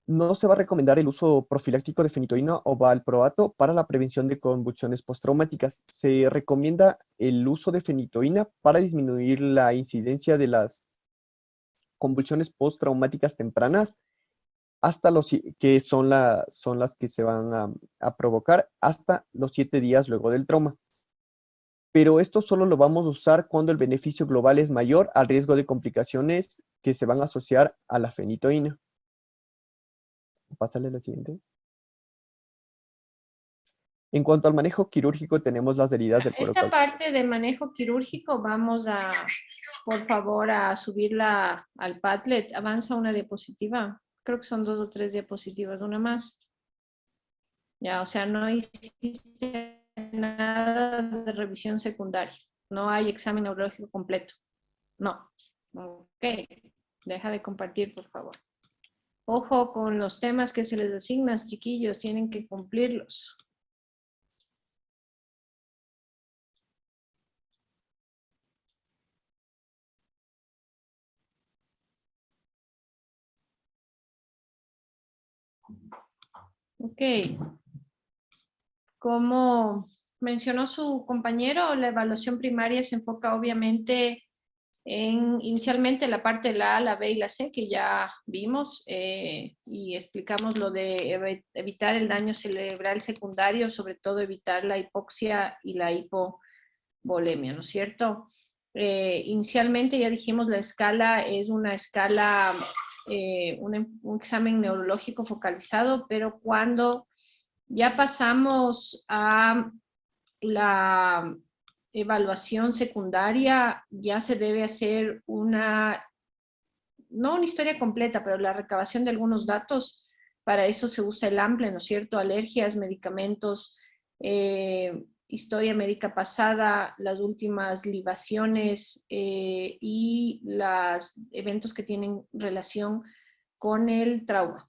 D: no se va a recomendar el uso profiláctico de fenitoína o valproato para la prevención de convulsiones postraumáticas. Se recomienda el uso de fenitoína para disminuir la incidencia de las convulsiones postraumáticas tempranas hasta que son las que se van a provocar hasta los 7 días luego del trauma. Pero esto solo lo vamos a usar cuando el beneficio global es mayor al riesgo de complicaciones que se van a asociar a la fenitoína. Pásale a la siguiente. En cuanto al manejo quirúrgico, tenemos las heridas del cuero
B: Esta
D: cabelludo.
B: parte de manejo quirúrgico vamos a, por favor, a subirla al Padlet. Avanza una diapositiva. Creo que son 2 o 3 diapositivas, una más. Ya, o sea, no hiciste nada de revisión secundaria. No hay examen neurológico completo. No. Ok. Deja de compartir, por favor. Ojo con los temas que se les asignan, chiquillos. Tienen que cumplirlos. Ok. Como mencionó su compañero, la evaluación primaria se enfoca obviamente en inicialmente la parte de la A, la B y la C que ya vimos y explicamos lo de evitar el daño cerebral secundario, sobre todo evitar la hipoxia y la hipovolemia, ¿no es cierto? Inicialmente ya dijimos la escala es una escala, un examen neurológico focalizado, pero cuando ya pasamos a la evaluación secundaria, ya se debe hacer no una historia completa, pero la recabación de algunos datos. Para eso se usa el AMPLE, ¿no es cierto? Alergias, medicamentos, historia médica pasada, las últimas libaciones y los eventos que tienen relación con el trauma.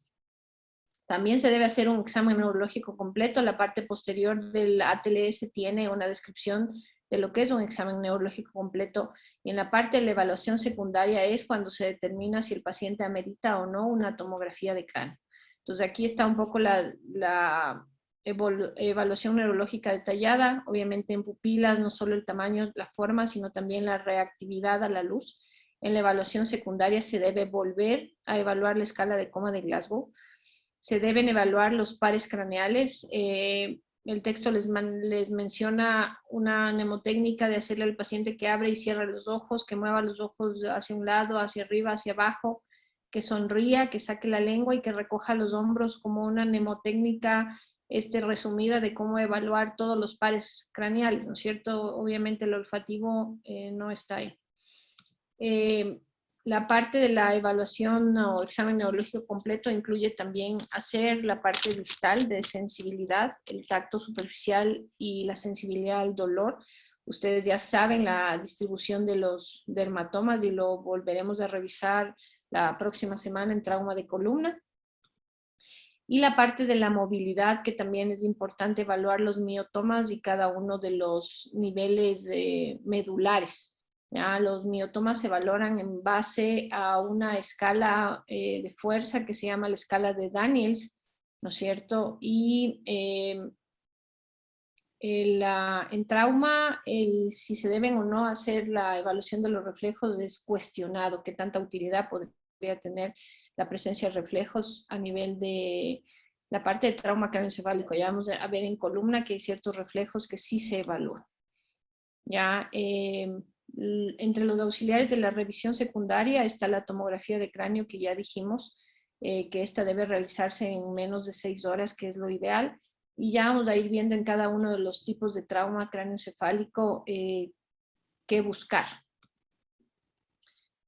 B: También se debe hacer un examen neurológico completo. La parte posterior del ATLS tiene una descripción de lo que es un examen neurológico completo. Y en la parte de la evaluación secundaria es cuando se determina si el paciente amerita o no una tomografía de cráneo. Entonces aquí está un poco la evaluación neurológica detallada, obviamente en pupilas, no solo el tamaño, la forma, sino también la reactividad a la luz. En la evaluación secundaria se debe volver a evaluar la escala de coma de Glasgow. Se deben evaluar los pares craneales. El texto les menciona una mnemotécnica de hacerle al paciente que abre y cierre los ojos, que mueva los ojos hacia un lado, hacia arriba, hacia abajo, que sonría, que saque la lengua y que recoja los hombros, como una mnemotécnica resumida de cómo evaluar todos los pares craneales, ¿no es cierto? Obviamente el olfativo no está ahí. La parte de la evaluación o examen neurológico completo incluye también hacer la parte distal de sensibilidad, el tacto superficial y la sensibilidad al dolor. Ustedes ya saben la distribución de los dermatomas y lo volveremos a revisar la próxima semana en trauma de columna. Y la parte de la movilidad, que también es importante evaluar los miotomas y cada uno de los niveles medulares. ¿Ya? Los miotomas se valoran en base a una escala de fuerza que se llama la escala de Daniels, ¿no es cierto? Y en trauma, si se deben o no hacer la evaluación de los reflejos es cuestionado, qué tanta utilidad podría tener la presencia de reflejos a nivel de la parte de trauma craneoencefálico. Ya vamos a ver en columna que hay ciertos reflejos que sí se evalúan. Ya, entre los auxiliares de la revisión secundaria está la tomografía de cráneo, que ya dijimos que esta debe realizarse en menos de 6 horas, que es lo ideal. Y ya vamos a ir viendo en cada uno de los tipos de trauma craneoencefálico qué buscar.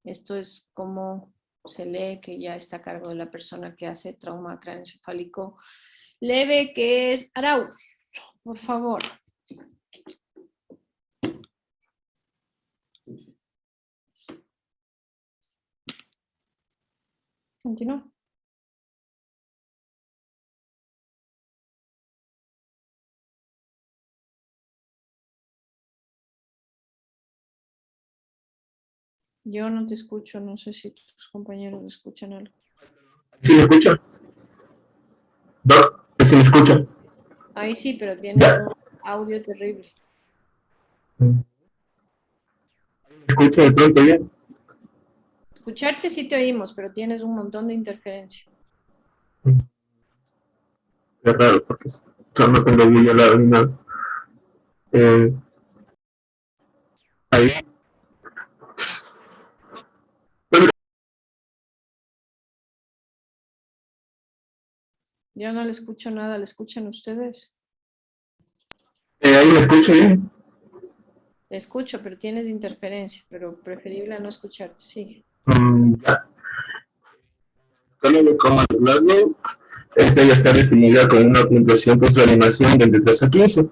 B: Esto es como se lee, que ya está a cargo de la persona que hace trauma craneoencefálico leve, que es Arauz. Por favor. Continúa. Yo no te escucho, no sé si tus compañeros escuchan algo.
E: ¿Sí me escucha? Doc, ¿sí me escucha?
B: Ahí sí, pero tiene un audio terrible.
E: ¿Me escucha de pronto bien?
B: Escucharte sí te oímos, pero tienes un montón de interferencia.
E: Es raro, porque no tengo muy al lado ni nada. Ahí.
B: Yo no le escucho nada, ¿le escuchan ustedes?
E: Ahí me escucho bien.
B: Te escucho, pero tienes interferencia, pero preferible no escucharte, sigue.
E: Ya. Escala de coma de Glasgow. Esta ya está definida con una puntuación por su animación del 3 a 15.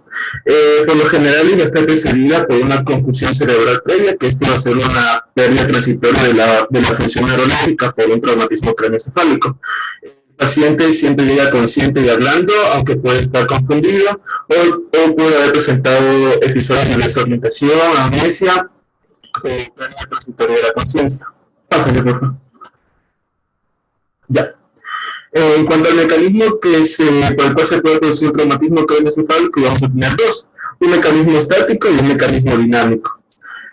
E: Por lo general iba a estar precedida por una confusión cerebral previa, que esto va a ser una pérdida transitoria de la función neurológica por un traumatismo craneoencefálico. El paciente siempre llega consciente y hablando, aunque puede estar confundido, o puede haber presentado episodios de desorientación, amnesia, pérdida transitoria de la conciencia. Pásale, por favor. Ya. En cuanto al mecanismo por el cual se puede producir un traumatismo craneoencefálico, vamos a tener dos: un mecanismo estático y un mecanismo dinámico.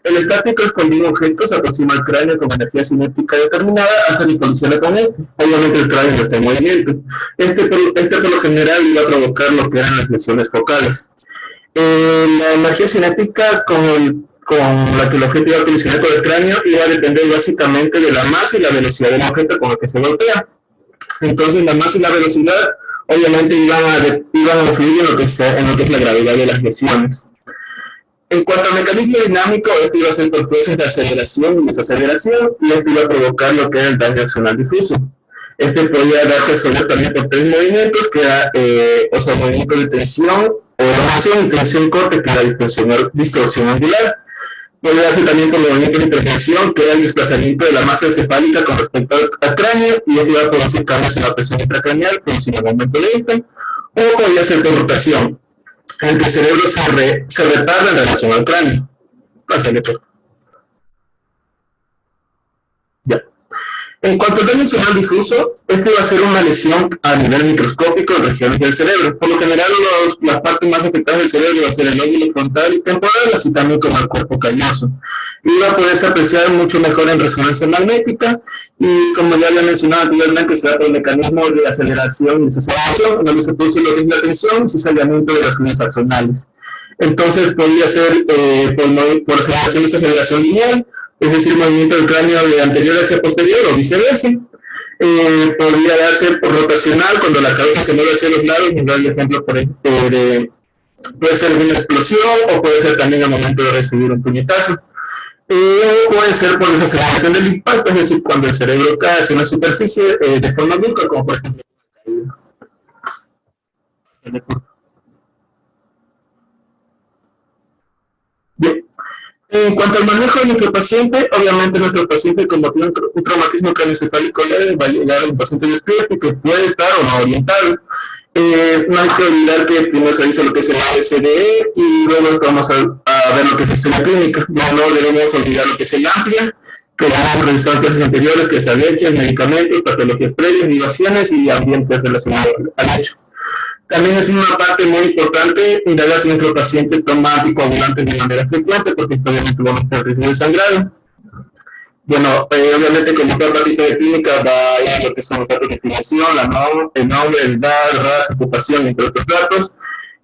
E: El estático es cuando un objeto se aproxima al cráneo con energía cinética determinada hasta que colisiona con este. Obviamente el cráneo no está en movimiento. Por lo general iba a provocar lo que eran las lesiones focales. La energía cinética con la que el objeto iba a colisionar con el cráneo iba a depender básicamente de la masa y la velocidad del objeto con el que se golpea. Entonces la masa y la velocidad obviamente iban a influir en lo que es la gravedad de las lesiones. En cuanto al mecanismo dinámico, esto iba a ser por fuerzas de aceleración y desaceleración, y esto iba a provocar lo que era el daño axonal difuso. Este podía darse solo también por tres movimientos, que era, movimiento de tensión, o elevación y tensión corte, que era distorsión angular. Podría darse también por movimientos de hipertensión, que era el desplazamiento de la masa encefálica con respecto al cráneo, y esto iba a producir cambios en la presión intracraneal, produciendo el aumento de esta, o podría ser por rotación, en el que el cerebro se retarda en relación al cráneo. Pásale, por favor. Ya. En cuanto al daño axonal difuso, este va a ser una lesión a nivel microscópico en regiones del cerebro. Por lo general, las partes más afectadas del cerebro va a ser el lóbulo frontal y temporal, así también como el cuerpo calloso. Y va a poderse apreciar mucho mejor en resonancia magnética, y como ya había mencionado anteriormente, se da por el mecanismo de aceleración y desaceleración, donde se produce lo que es la tensión y cizallamiento de las líneas axonales. Entonces podría ser por aceleración y desaceleración lineal, es decir, movimiento del cráneo de anterior hacia posterior o viceversa. Podría darse por rotacional, cuando la cabeza se mueve hacia los lados, y dar el ejemplo puede ser una explosión, o puede ser también al momento de recibir un puñetazo. O puede ser por desaceleración del impacto, es decir, cuando el cerebro cae hacia una superficie de forma brusca, como por ejemplo una caída. Bien. En cuanto al manejo de nuestro paciente, obviamente nuestro paciente con un traumatismo craneoencefálico leve va a llegar a un paciente despierto que puede estar o no orientado. No hay que olvidar que primero se dice lo que es el ABCDE y luego vamos a ver lo que es la historia clínica. No debemos olvidar lo que es el AMPLIA, que ya hemos revisado en clases anteriores, que es alergias, medicamentos, patologías previas, libaciones y ambientes relacionados al hecho. También es una parte muy importante indagar si nuestro paciente toma anticoagulantes de manera frecuente, porque obviamente vamos a tener riesgo de sangrado. Bueno, obviamente como toda parte de clínica va a ir lo que son los datos de filiación, el nombre, el edad, raza, ocupación, entre otros datos.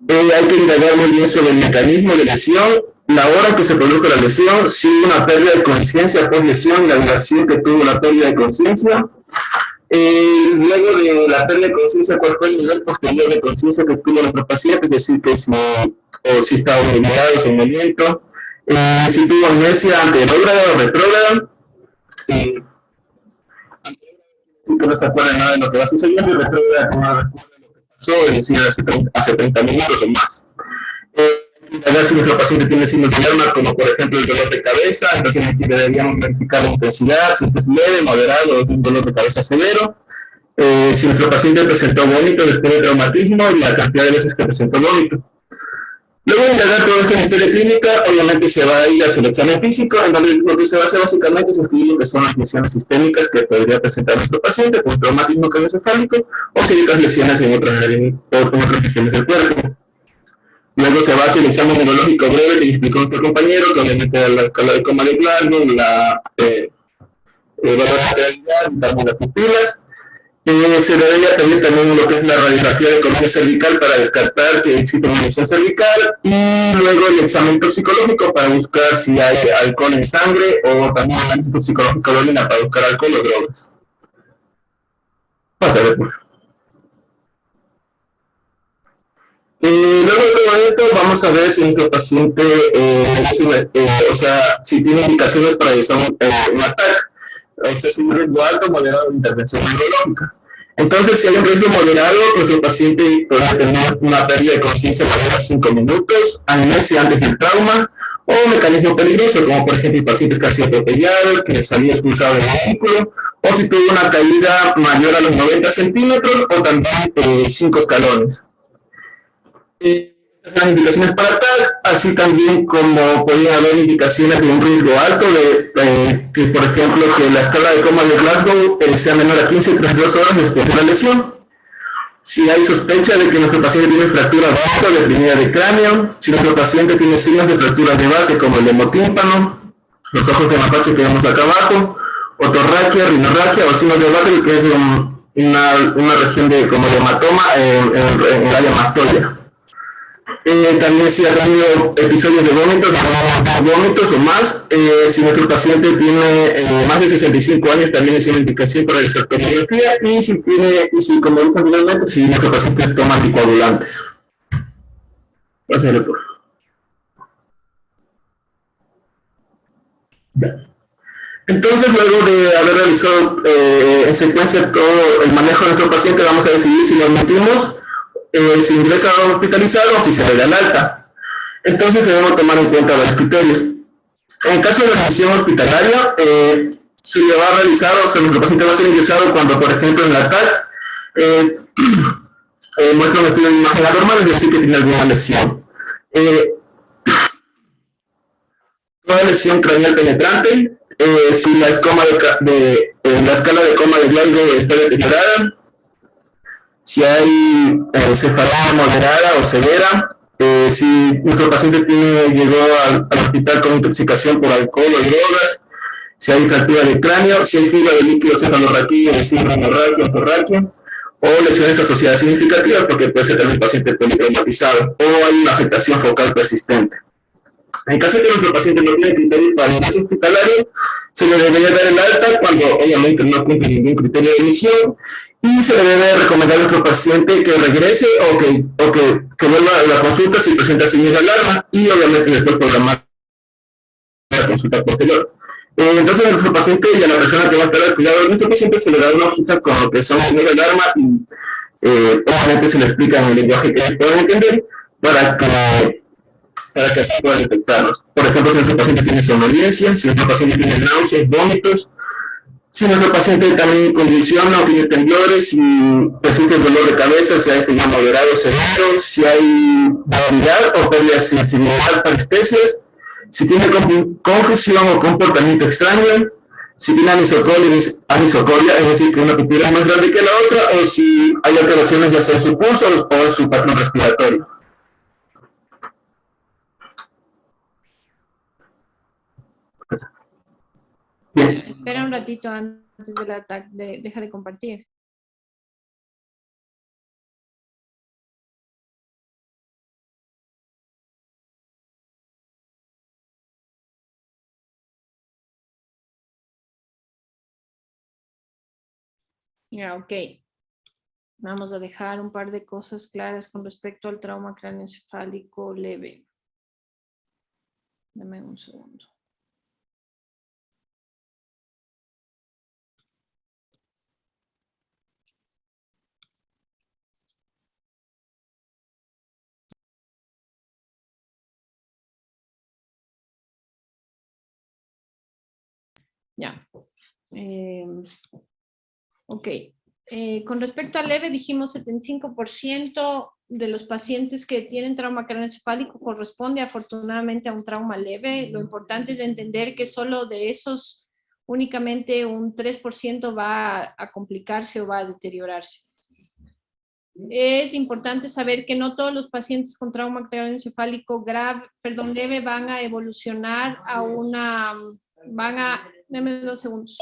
E: Hay que indagar muy bien sobre el mecanismo de lesión, la hora en que se produjo la lesión, si hubo una pérdida de conciencia post lesión y la duración que tuvo la pérdida de conciencia. Luego de la pérdida de conciencia, ¿cuál fue el nivel posterior de conciencia que tuvo nuestro paciente? Es decir, que si estaba humillado, somnoliento, si tuvo amnesia anterógrada o retrógrada, si que no se acuerda nada de lo que va sucediendo, y retrógrada que no recuerda lo que pasó, es decir, hace 30 minutos o más. A ver si nuestro paciente tiene signos de alarma, como por ejemplo el dolor de cabeza, entonces aquí deberíamos verificar la intensidad, si es leve, moderado o es un dolor de cabeza severo. Si nuestro paciente presentó vómito después del traumatismo y la cantidad de veces que presentó vómito. Luego de indagar todo esto en historia clínica, obviamente se va a ir hacia el examen físico, en donde lo que se va a hacer básicamente es escribir lo que son las lesiones sistémicas que podría presentar nuestro paciente con traumatismo craneoencefálico o ciertas lesiones en otras regiones del cuerpo. Luego se va a hacer el examen neurológico breve que explicó nuestro compañero, que obviamente era la escala de coma de Glasgow, la lateralidad y también las pupilas. Se debería pedir también lo que es la radiografía de colonia cervical para descartar que existe una lesión cervical, y luego el examen toxicológico para buscar si hay alcohol en sangre, o también el análisis toxicológico de orina para buscar alcohol o drogas. Pasa a ver, por favor. Luego de todo esto, vamos a ver si nuestro paciente, si tiene indicaciones para realizar un ataque, es un riesgo alto, moderado de intervención neurológica. Entonces, si hay un riesgo moderado, nuestro paciente podrá tener una pérdida de conciencia mayor a 5 minutos, amnesia antes del trauma, o mecanismo peligroso, como por ejemplo pacientes que han sido atropellados, que salió expulsado del vehículo, o si tuvo una caída mayor a los 90 centímetros, o también 5 escalones. Las indicaciones para TAC, así también como podría haber indicaciones de un riesgo alto que por ejemplo que la escala de coma de Glasgow sea menor a 15 y 32 horas después de la lesión. Si hay sospecha de que nuestro paciente tiene fractura baja o deprimida de cráneo, si nuestro paciente tiene signos de fractura de base como el hemotímpano, los ojos de mapache que vemos acá abajo, otorraquia, rinorraquia o signos de Bagley, que es una región como de hematoma en el área mastoidea. También si ha tenido episodios de vómitos o más. Si nuestro paciente tiene más de 65 años, también es una indicación para realizar tomografía. Y si como dije anteriormente, si nuestro paciente toma anticoagulantes. Pásale, por favor. Entonces, luego de haber realizado en secuencia todo el manejo de nuestro paciente, vamos a decidir si lo admitimos, si ingresa hospitalizado o si se le da el alta. Entonces, debemos tomar en cuenta varios criterios. En caso de admisión hospitalaria, se le va a realizar, o sea, nuestro paciente va a ser ingresado cuando, por ejemplo, en la TAC muestra un estudio de imagen anormal, es decir, que tiene alguna lesión. Toda lesión craneal penetrante, si la escala de coma de Glasgow está deteriorada, si hay cefalea moderada o severa, si nuestro paciente llegó al hospital con intoxicación por alcohol o drogas, si hay fractura del cráneo, si hay fuga de líquido cefalorraquídeo, es decir, hemorragia o torraquio, o lesiones asociadas significativas, porque puede ser también paciente politraumatizado, o hay una afectación focal persistente. En caso de que nuestro paciente no tiene criterio para ingreso hospitalario, se le debería dar el alta cuando obviamente no cumple ningún criterio de admisión, y se le debe recomendar a nuestro paciente que regrese o que vuelva a la consulta si presenta signos de alarma, y obviamente después programar la consulta posterior. Entonces, a nuestro paciente y a la persona que va a estar al cuidado de nuestro paciente se le da una consulta con lo que son signos de alarma, y obviamente se le explica en el lenguaje que ellos puedan entender para que así puedan detectarlos. Por ejemplo, si nuestro paciente tiene somnolencia, si nuestro paciente tiene náuseas, vómitos, si nuestro paciente también convulsiona o tiene temblores, si persiste el dolor de cabeza, sea este ya moderado o severo, si hay debilidad o pérdida de sensibilidad, parestesias, si tiene confusión o comportamiento extraño, si tiene anisocoria, es decir, que una pupila es más grande que la otra, o si hay alteraciones ya sea en su pulso o en su patrón respiratorio.
B: Bien. Espera un ratito antes del ataque, deja de compartir. Ya, ok. Vamos a dejar un par de cosas claras con respecto al trauma craneoencefálico leve. Dame un segundo. Ya. Ok. Con respecto al leve, dijimos 75% de los pacientes que tienen trauma craneoencefálico corresponde afortunadamente a un trauma leve. Lo importante es entender que solo de esos únicamente un 3% va a complicarse o va a deteriorarse. Es importante saber que no todos los pacientes con trauma craneoencefálico leve van a evolucionar a una... Deme 2 segundos.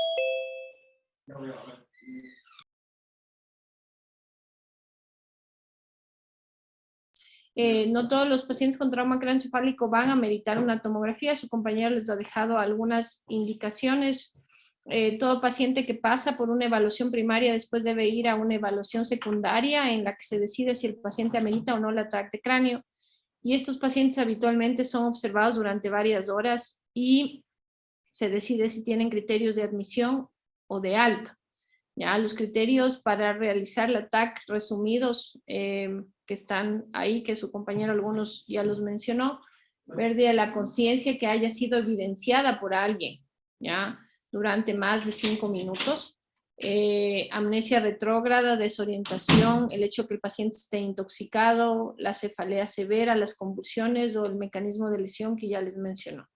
B: No todos los pacientes con trauma craneoencefálico van a meritar una tomografía. Su compañero les ha dejado algunas indicaciones. Todo paciente que pasa por una evaluación primaria después debe ir a una evaluación secundaria en la que se decide si el paciente amerita o no la TAC de cráneo. Y estos pacientes habitualmente son observados durante varias horas y se decide si tienen criterios de admisión o de alta. Ya, los criterios para realizar la TAC resumidos que están ahí, que su compañero algunos ya los mencionó: pérdida de la conciencia que haya sido evidenciada por alguien, ya, durante más de 5 minutos, amnesia retrógrada, desorientación, el hecho que el paciente esté intoxicado, la cefalea severa, las convulsiones o el mecanismo de lesión que ya les mencionó.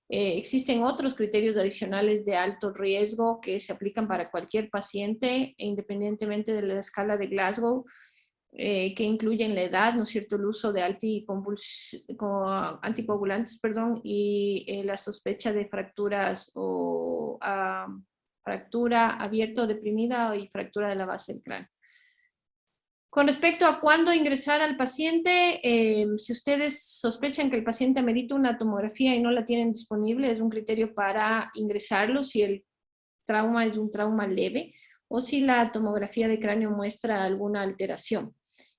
B: Existen otros criterios adicionales de alto riesgo que se aplican para cualquier paciente, independientemente de la escala de Glasgow, que incluyen la edad, ¿no es cierto?, el uso de anticoagulantes, y la sospecha de fracturas o fractura abierta o deprimida y fractura de la base del cráneo. Con respecto a cuándo ingresar al paciente, si ustedes sospechan que el paciente amerita una tomografía y no la tienen disponible, es un criterio para ingresarlo si el trauma es un trauma leve o si la tomografía de cráneo muestra alguna alteración.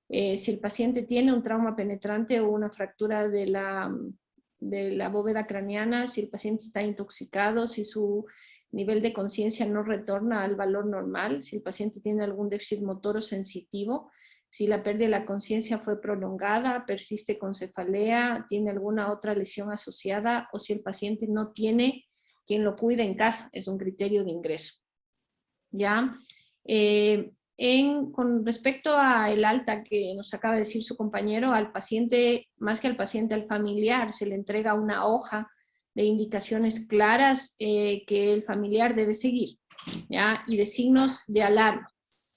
B: Si el paciente tiene un trauma penetrante o una fractura de la bóveda craneana, si el paciente está intoxicado, si su nivel de conciencia no retorna al valor normal, si el paciente tiene algún déficit motor o sensitivo, si la pérdida de la conciencia fue prolongada, persiste con cefalea, tiene alguna otra lesión asociada o si el paciente no tiene quien lo cuide en casa, es un criterio de ingreso. ¿Ya? Con respecto al alta que nos acaba de decir su compañero, al paciente, más que al paciente, al familiar, se le entrega una hoja de indicaciones claras que el familiar debe seguir, ¿ya? Y de signos de alarma.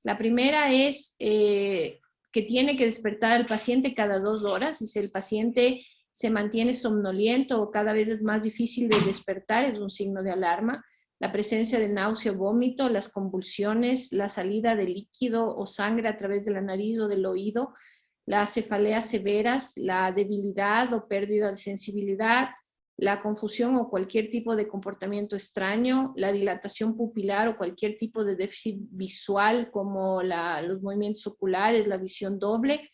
B: La primera es que tiene que despertar al paciente cada 2 horas, y si el paciente se mantiene somnoliento o cada vez es más difícil de despertar, es un signo de alarma. La presencia de náusea o vómito, las convulsiones, la salida de líquido o sangre a través de la nariz o del oído, las cefaleas severas, la debilidad o pérdida de sensibilidad, la confusión o cualquier tipo de comportamiento extraño, la dilatación pupilar o cualquier tipo de déficit visual como los movimientos oculares, la visión doble,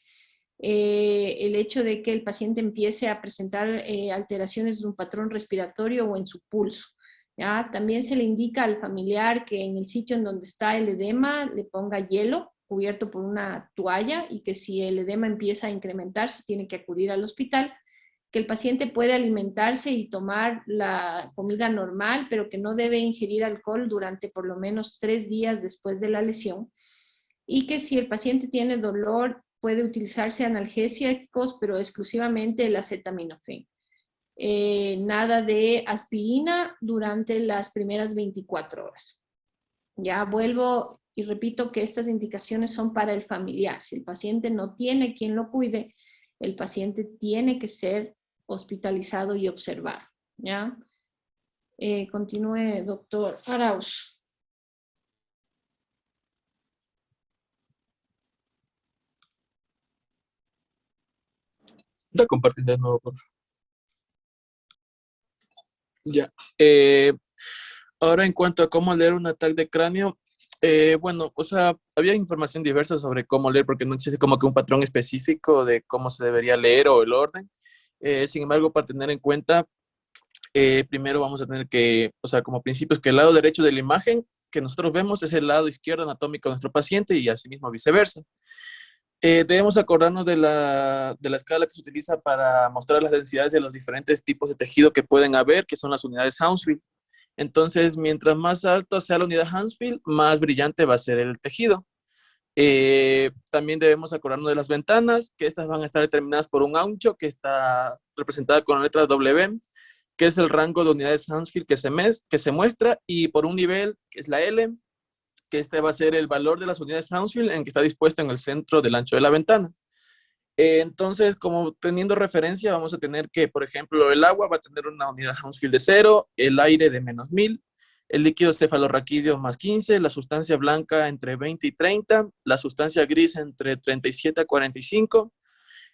B: el hecho de que el paciente empiece a presentar alteraciones en un patrón respiratorio o en su pulso. ¿Ya? También se le indica al familiar que en el sitio en donde está el edema le ponga hielo cubierto por una toalla y que si el edema empieza a incrementarse tiene que acudir al hospital, que el paciente puede alimentarse y tomar la comida normal, pero que no debe ingerir alcohol durante por lo menos 3 días después de la lesión, y que si el paciente tiene dolor puede utilizarse analgésicos, pero exclusivamente el acetaminofén. Nada de aspirina durante las primeras 24 horas. Ya vuelvo y repito que estas indicaciones son para el familiar. Si el paciente no tiene quien lo cuide, el paciente tiene que ser hospitalizado y observado. ¿Ya? Continúe, doctor Arauz.
A: Da compartir de nuevo, por favor. Ya. Ahora, en cuanto a cómo leer un ataque de cráneo, bueno, o sea, había información diversa sobre cómo leer, porque no existe como que un patrón específico de cómo se debería leer o el orden. Sin embargo, para tener en cuenta, primero vamos a tener que, o sea, como principios, que el lado derecho de la imagen que nosotros vemos es el lado izquierdo anatómico de nuestro paciente y asimismo viceversa. Debemos acordarnos de la escala que se utiliza para mostrar las densidades de los diferentes tipos de tejido que pueden haber, que son las unidades Hounsfield. Entonces, mientras más alto sea la unidad Hounsfield, más brillante va a ser el tejido. También debemos acordarnos de las ventanas, que estas van a estar determinadas por un ancho que está representada con la letra W, que es el rango de unidades Hounsfield que se muestra, y por un nivel, que es la L, que este va a ser el valor de las unidades Hounsfield en que está dispuesto en el centro del ancho de la ventana. Entonces, como teniendo referencia, vamos a tener que, por ejemplo, el agua va a tener una unidad Hounsfield de 0, el aire de -1000, el líquido cefalorraquídeo más 15, la sustancia blanca entre 20 y 30, la sustancia gris entre 37 a 45,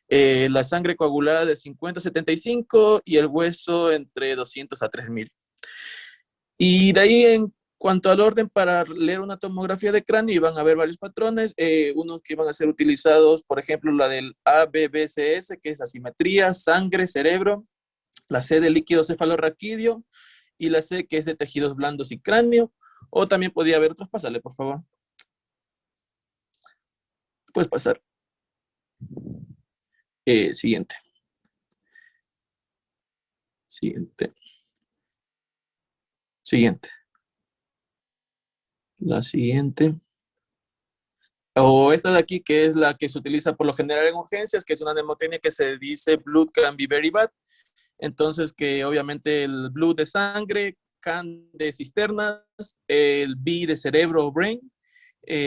A: la sangre coagulada de 50 a 75 y el hueso entre 200 a 3000. Y de ahí, en cuanto al orden para leer una tomografía de cráneo, iban a haber varios patrones, unos que iban a ser utilizados, por ejemplo, la del ABBCS, que es asimetría, sangre, cerebro, la C de líquido cefalorraquídeo y la C, que es de tejidos blandos y cráneo, o también podía haber otros. Pásale, por favor. Puedes pasar. Siguiente. Siguiente. Siguiente. La siguiente. O esta de aquí, que es la que se utiliza por lo general en urgencias, que es una mnemotecnia que se dice blood can be very bad. Entonces, que obviamente el blood de sangre, can de cisternas, el B de cerebro o brain,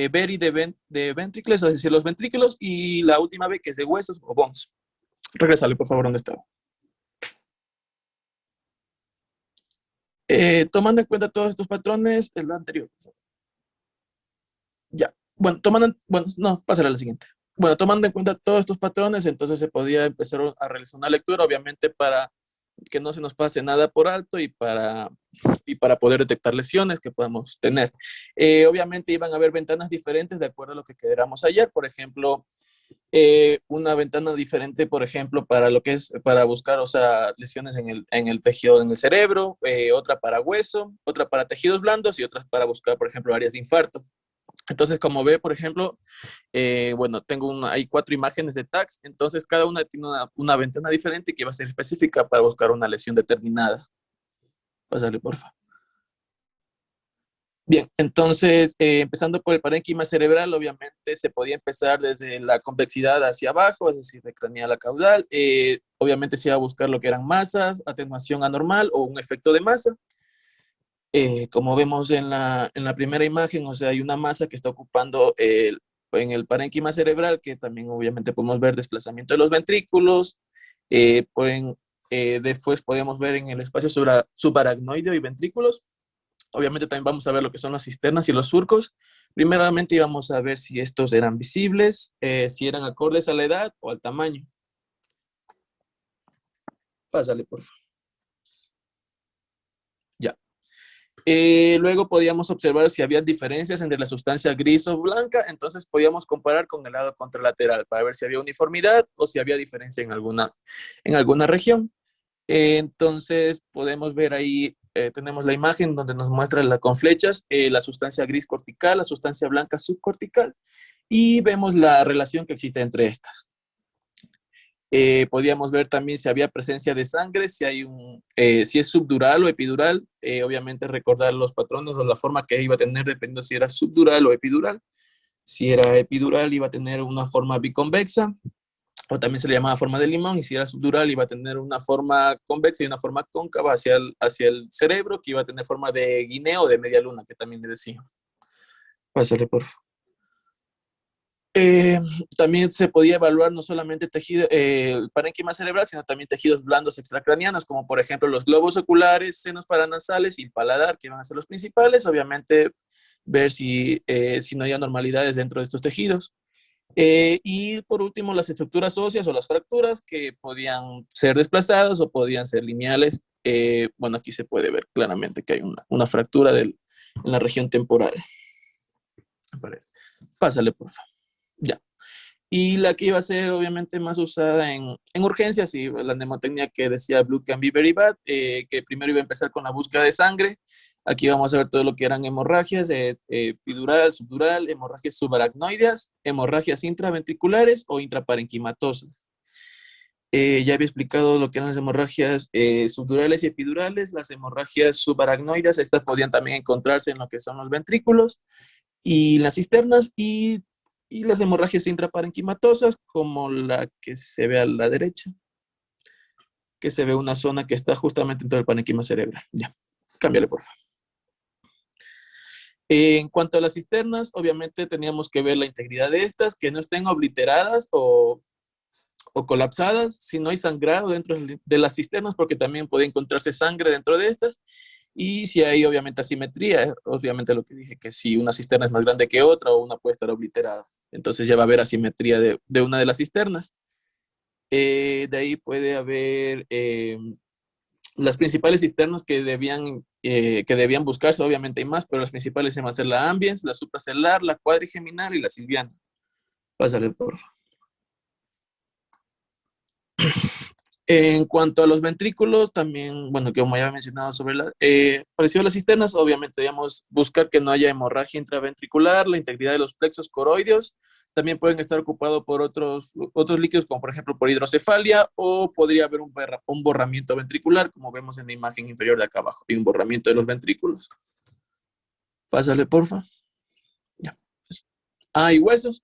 A: very de ventricles, es decir, los ventrículos, y la última B que es de huesos o bones. Regresale, por favor, ¿dónde estaba? Tomando en cuenta todos estos patrones, el anterior. Ya. Bueno, no, pásale a la siguiente.
F: Bueno, tomando en cuenta todos estos patrones, entonces se podía empezar a realizar una lectura, obviamente para que no se nos pase nada por alto y para poder detectar lesiones que podamos tener. Obviamente iban a haber ventanas diferentes de acuerdo a lo que queramos ayer. Por ejemplo, una ventana diferente, por ejemplo, para lo que es para buscar, o sea, lesiones en el tejido, en el cerebro, otra para hueso, otra para tejidos blandos y otras para buscar, por ejemplo, áreas de infarto. Entonces, como ve, por ejemplo, bueno, hay 4 imágenes de tags, entonces cada una tiene una ventana diferente que va a ser específica para buscar una lesión determinada. Pásale, por favor. Bien, entonces, empezando por el parénquima cerebral, obviamente se podía empezar desde la convexidad hacia abajo, es decir, de craneal a caudal. Obviamente se iba a buscar lo que eran masas, atenuación anormal o un efecto de masa. Como vemos en la primera imagen, o sea, hay una masa que está ocupando en el parénquima cerebral, que también obviamente podemos ver desplazamiento de los ventrículos. Después podemos ver en el espacio subaracnoideo y ventrículos. Obviamente también vamos a ver lo que son las cisternas y los surcos. Primeramente íbamos a ver si estos eran visibles, si eran acordes a la edad o al tamaño. Pásale, por favor. Ya. Luego podíamos observar si había diferencias entre la sustancia gris o blanca, entonces podíamos comparar con el lado contralateral para ver si había uniformidad o si había diferencia en alguna región. Entonces podemos ver ahí, tenemos la imagen donde nos muestra con flechas la sustancia gris cortical, la sustancia blanca subcortical, y vemos la relación que existe entre estas. Podíamos ver también si había presencia de sangre, si es subdural o epidural, obviamente recordar los patrones o la forma que iba a tener dependiendo si era subdural o epidural. Si era epidural iba a tener una forma biconvexa, o también se le llamaba forma de limón, y si era subdural iba a tener una forma convexa y una forma cóncava hacia el cerebro, que iba a tener forma de guineo o de media luna, que también le decía. Pásale, por favor. También se podía evaluar no solamente el parénquima cerebral, sino también tejidos blandos extracraneanos, como por ejemplo los globos oculares, senos paranasales y el paladar, que van a ser los principales. Obviamente, ver si no hay anormalidades dentro de estos tejidos. Y por último, las estructuras óseas o las fracturas que podían ser desplazadas o podían ser lineales. Bueno, aquí se puede ver claramente que hay una fractura en la región temporal. Pásale, por favor. Ya. Y la que iba a ser obviamente más usada en urgencias, y la mnemotecnia que decía Blood can be very bad, que primero iba a empezar con la búsqueda de sangre. Aquí vamos a ver todo lo que eran hemorragias, epidural, subdural, hemorragias subaracnoideas, hemorragias intraventriculares o intraparenquimatosas. Ya había explicado lo que eran las hemorragias subdurales y epidurales. Las hemorragias subaracnoideas, estas podían también encontrarse en lo que son los ventrículos y las cisternas, y las hemorragias intraparenquimatosas, como la que se ve a la derecha, que se ve una zona que está justamente en todo el parénquima cerebral. Ya, cámbiale, por favor. En cuanto a las cisternas, obviamente teníamos que ver la integridad de estas, que no estén obliteradas o colapsadas, si no hay sangrado dentro de las cisternas, porque también puede encontrarse sangre dentro de estas, y si hay obviamente asimetría, obviamente lo que dije, que si una cisterna es más grande que otra o una puede estar obliterada, entonces ya va a haber asimetría de una de las cisternas. De ahí puede haber las principales cisternas que debían buscarse, obviamente hay más, pero las principales se van a ser la ambiens, la supracelular, la cuadrigeminal y la silviana. Pásale, por favor. En cuanto a los ventrículos, también, bueno, que como ya había mencionado sobre parecido a las cisternas, obviamente debemos buscar que no haya hemorragia intraventricular, la integridad de los plexos coroideos. También pueden estar ocupados por otros líquidos, como por ejemplo por hidrocefalia, o podría haber un borramiento ventricular, como vemos en la imagen inferior de acá abajo, y un borramiento de los ventrículos. Pásale, porfa. Ya. Y huesos.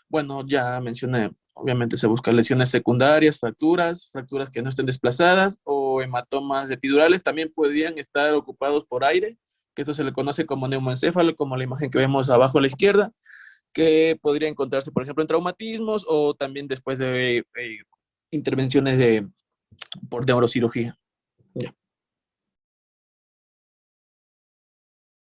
F: Bueno, ya mencioné, obviamente se buscan lesiones secundarias, fracturas que no estén desplazadas, o hematomas epidurales. También podrían estar ocupados por aire, que esto se le conoce como neumoencéfalo, como la imagen que vemos abajo a la izquierda, que podría encontrarse, por ejemplo, en traumatismos o también después de intervenciones por neurocirugía.